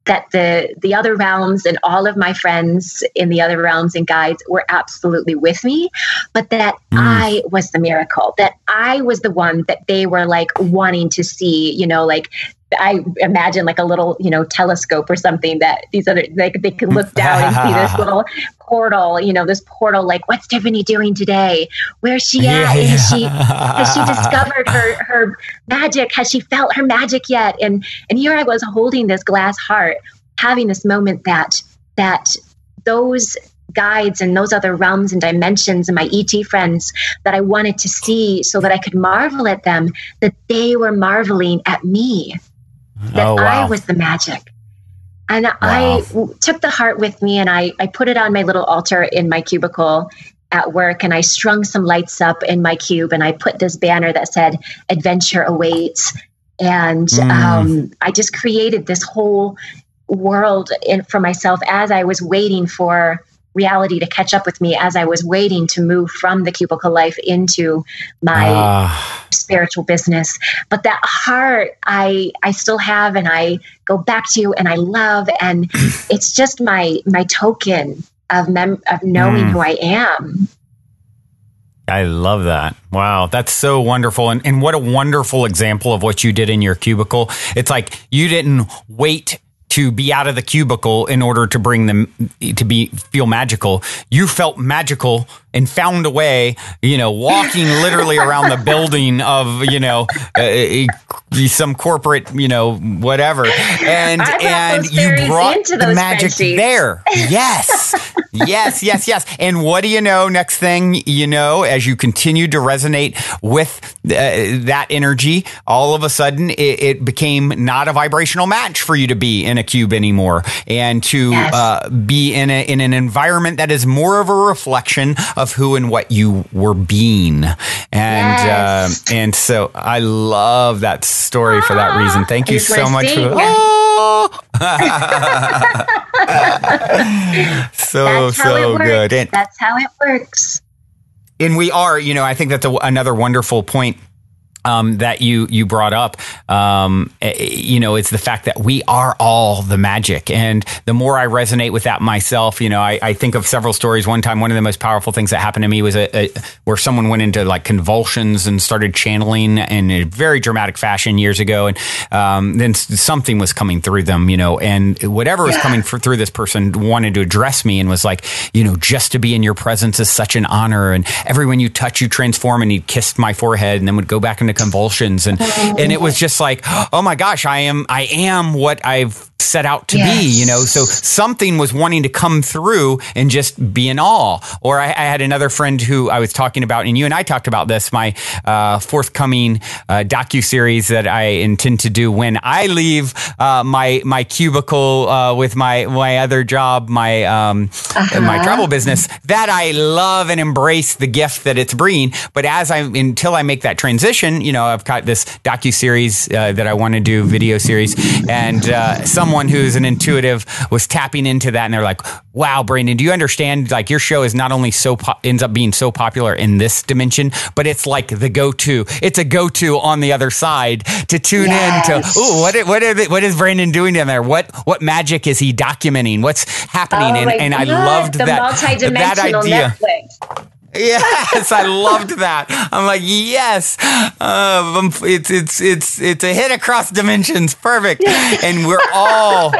the other realms and all of my friends in the other realms and guides were absolutely with me, but that I was the miracle, that I was the one that they were like wanting to see, I imagine like a little, telescope or something that these other, like they can look down and see this little portal, this portal, like, what's Tiffany doing today? Where's she at? Has she discovered her magic? Has she felt her magic yet? And here I was holding this glass heart, having this moment that those guides and those other realms and dimensions and my ET friends that I wanted to see so that I could marvel at them, that they were marveling at me, that I was the magic. And I took the heart with me and I put it on my little altar in my cubicle at work, and I strung some lights up in my cube, and I put this banner that said adventure awaits. And I just created this whole world for myself as I was waiting for reality to catch up with me, as I was waiting to move from the cubicle life into my spiritual business. But that heart I still have, and I go back to, and I love, and it's just my token of knowing who I am. I love that. Wow, that's so wonderful. And what a wonderful example of what you did in your cubicle. It's like you didn't wait to be out of the cubicle in order to bring them to feel magical. You felt magical and found a way, walking literally around the building of, some corporate, whatever. And you brought the magic there. Yes. Yes. And what do you know? Next thing you know, as you continued to resonate with that energy, all of a sudden it became not a vibrational match for you to be in a cube anymore, and to be in an environment that is more of a reflection of who and what you were being. And so I love that story for that reason. Thank you so much for so good. And that's how it works. And we are, I think that's another wonderful point that you brought up. It's the fact that we are all the magic. And the more I resonate with that myself, I think of several stories. One time, one of the most powerful things that happened to me was where someone went into like convulsions and started channeling in a very dramatic fashion years ago. And then something was coming through them, and whatever was coming through this person wanted to address me and was like, just to be in your presence is such an honor. And everyone you touch, you transform. And he kissed my forehead and then would go back into convulsions. And it was just like, oh my gosh, I am what I've set out to be, so something was wanting to come through and just be in awe. Or I had another friend who I was talking about, and you and I talked about this, my forthcoming docuseries that I intend to do when I leave my cubicle with my other job, my travel business, that I love and embrace the gift that it's bringing. But until I make that transition, I've got this docuseries that I want to do, video series, and someone who's an intuitive was tapping into that, and they're like, wow, Brandon, do you understand, like, your show is not only ends up being so popular in this dimension, but it's like the go-to. It's a go-to on the other side to tune in to, what is Brandon doing in there? What magic is he documenting? What's happening? And I loved the that idea. Netflix. Yes, I loved that. I'm like, yes, it's a hit across dimensions. Perfect. And we're all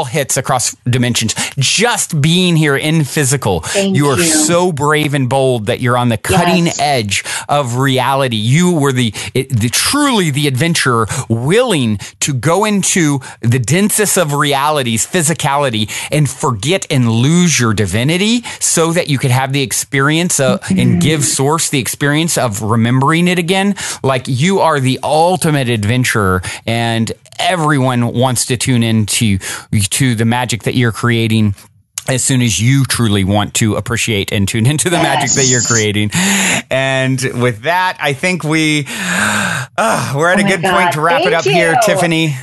hits across dimensions. Just being here in physical. You are so brave and bold that you're on the cutting edge of reality. You were truly the adventurer, willing to go into the densest of realities, physicality, and forget and lose your divinity so that you could have the experience and give source the experience of remembering it again. Like, you are the ultimate adventurer, and everyone wants to tune into the magic that you're creating as soon as you truly want to appreciate and tune into the magic that you're creating. And with that, I think we're at a good point to wrap it up here, Tiffany.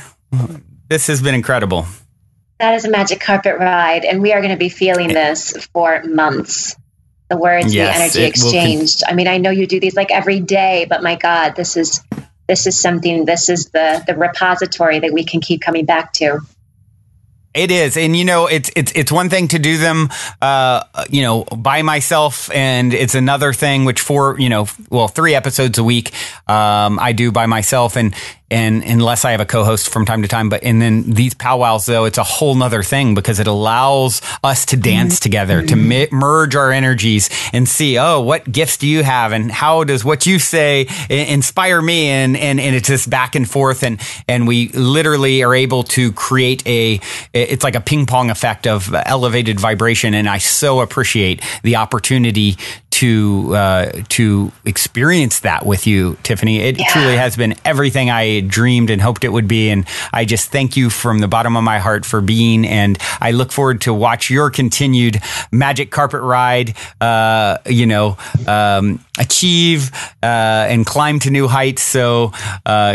This has been incredible. That is a magic carpet ride, and we are going to be feeling this for months. The words, the energy exchanged. I mean, I know you do these like every day, but my God, this is something. This is the repository that we can keep coming back to. It is. And, it's one thing to do them, by myself. And it's another thing, which 3 episodes a week, I do by myself. And and unless I have a co-host from time to time, and then these powwows though, it's a whole nother thing because it allows us to dance together, to merge our energies and see, oh, what gifts do you have? And how does what you say inspire me? And it's this back and forth. And we literally are able to create it's like a ping pong effect of elevated vibration. And I so appreciate the opportunity to experience that with you, Tiffany. It truly has been everything I dreamed and hoped it would be. And I just thank you from the bottom of my heart for being, and I look forward to watch your continued magic carpet ride, achieve and climb to new heights. So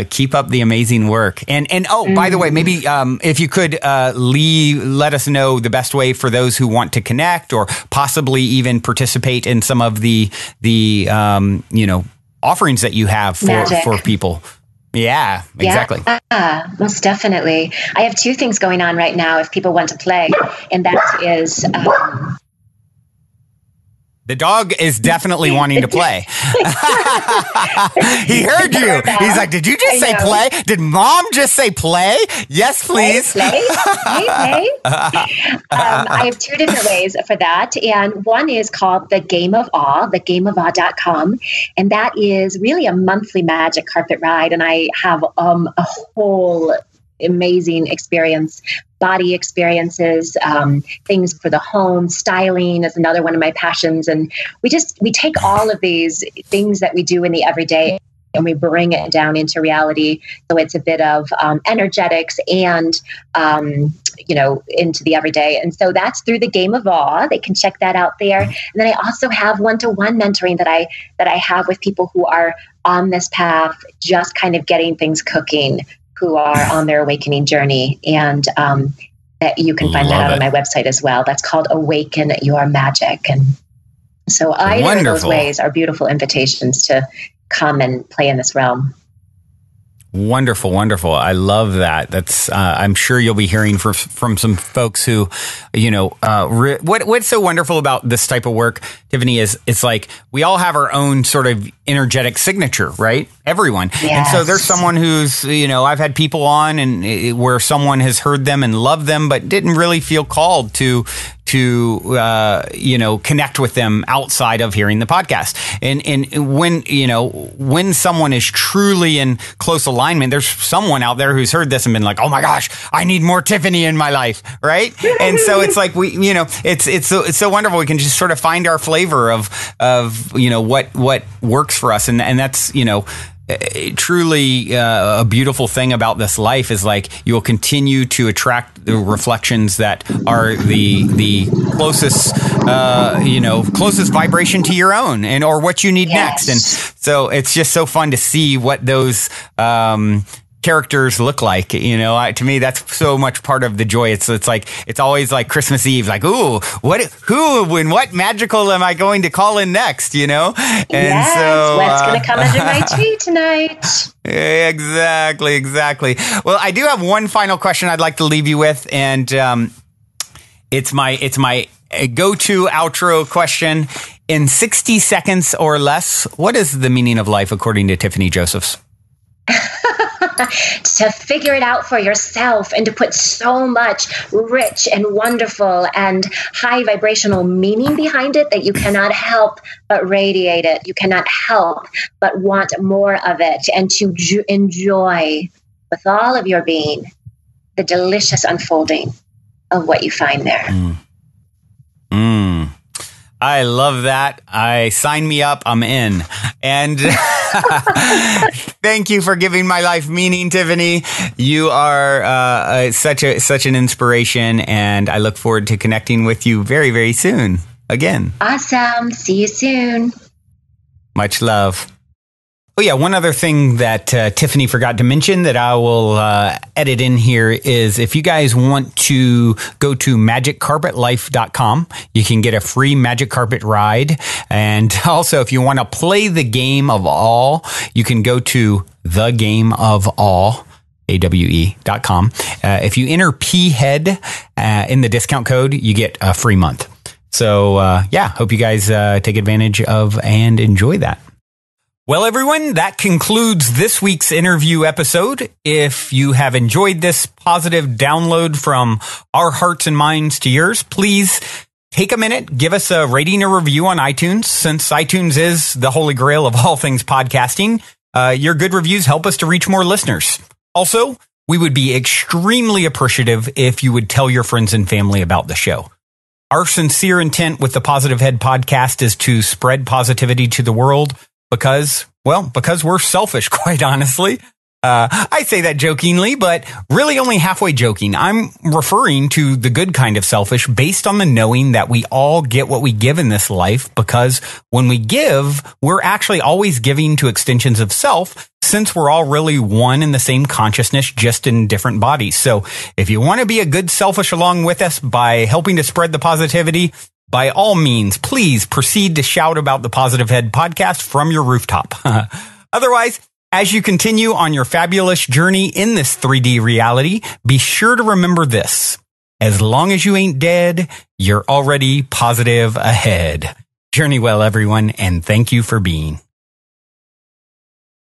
keep up the amazing work. And by the way, maybe if you could let us know the best way for those who want to connect or possibly even participate in some of the offerings that you have for people. Yeah, exactly. Yeah, most definitely. I have two things going on right now if people want to play, and that is the dog is definitely wanting to play. He heard you. He's like, did you just say play? Did mom just say play? Yes, please. Play. I have two different ways for that. And one is called The Game of Awe, thegameofawe.com. And that is really a monthly magic carpet ride. And I have a whole amazing experience, body experiences, things for the home. Styling is another one of my passions. And we take all of these things that we do in the everyday and we bring it down into reality. So it's a bit of energetics and, into the everyday. And so that's through the Game of Awe. They can check that out there. And then I also have one-to-one mentoring that I have with people who are on this path, just kind of getting things cooking, who are on their awakening journey. And that you can find that out on my website as well. That's called Awaken Your Magic. And so either of those ways are beautiful invitations to come and play in this realm. Wonderful, wonderful. I love that. That's, I'm sure you'll be hearing from some folks who, what's so wonderful about this type of work, Tiffany, is it's like we all have our own sort of energetic signature, right? Everyone. Yes. And so there's someone who's, I've had people on and where someone has heard them and loved them, but didn't really feel called to connect with them outside of hearing the podcast. And when someone is truly in close alignment, there's someone out there who's heard this and been like, oh my gosh, I need more Tiffany in my life. Right. And so it's like, it's so wonderful. We can just sort of find our flavor of what works for us. And that's, truly a beautiful thing about this life is like you will continue to attract the reflections that are the closest closest vibration to your own or what you need next. And so it's just so fun to see what those characters look like. To me, that's so much part of the joy. It's always like Christmas Eve, like, ooh, what magical am I going to call in next, And so what's going to come under my tree tonight? Exactly. Well, I do have one final question I'd like to leave you with. And, it's my go-to outro question. In 60 seconds or less, what is the meaning of life according to Tiffany Josephs? To figure it out for yourself and to put so much rich and wonderful and high vibrational meaning behind it that you cannot help but radiate it. You cannot help but want more of it and to enjoy with all of your being the delicious unfolding of what you find there. I love that. Sign me up. I'm in. And thank you for giving my life meaning, Tiffany. You are such an inspiration, and I look forward to connecting with you very, very soon again. Awesome. See you soon. Much love. Oh, yeah. One other thing that Tiffany forgot to mention that I will edit in here is if you guys want to go to magiccarpetlife.com, you can get a free magic carpet ride. And also, if you want to play the game of all, you can go to thegameofawe.com. AWE.com. If you enter PHEAD in the discount code, you get a free month. So, hope you guys take advantage of and enjoy that. Well, everyone, that concludes this week's interview episode. If you have enjoyed this positive download from our hearts and minds to yours, please take a minute, give us a rating or review on iTunes. Since iTunes is the holy grail of all things podcasting, your good reviews help us to reach more listeners. Also, we would be extremely appreciative if you would tell your friends and family about the show. Our sincere intent with the Positive Head podcast is to spread positivity to the world because we're selfish, quite honestly. I say that jokingly, but really only halfway joking. I'm referring to the good kind of selfish based on the knowing that we all get what we give in this life, because when we give, we're actually always giving to extensions of self, since we're all really one in the same consciousness, just in different bodies. So if you want to be a good selfish along with us by helping to spread the positivity, by all means, please proceed to shout about the Positive Head podcast from your rooftop. Otherwise, as you continue on your fabulous journey in this 3D reality, be sure to remember this. As long as you ain't dead, you're already positive ahead. Journey well, everyone, and thank you for being.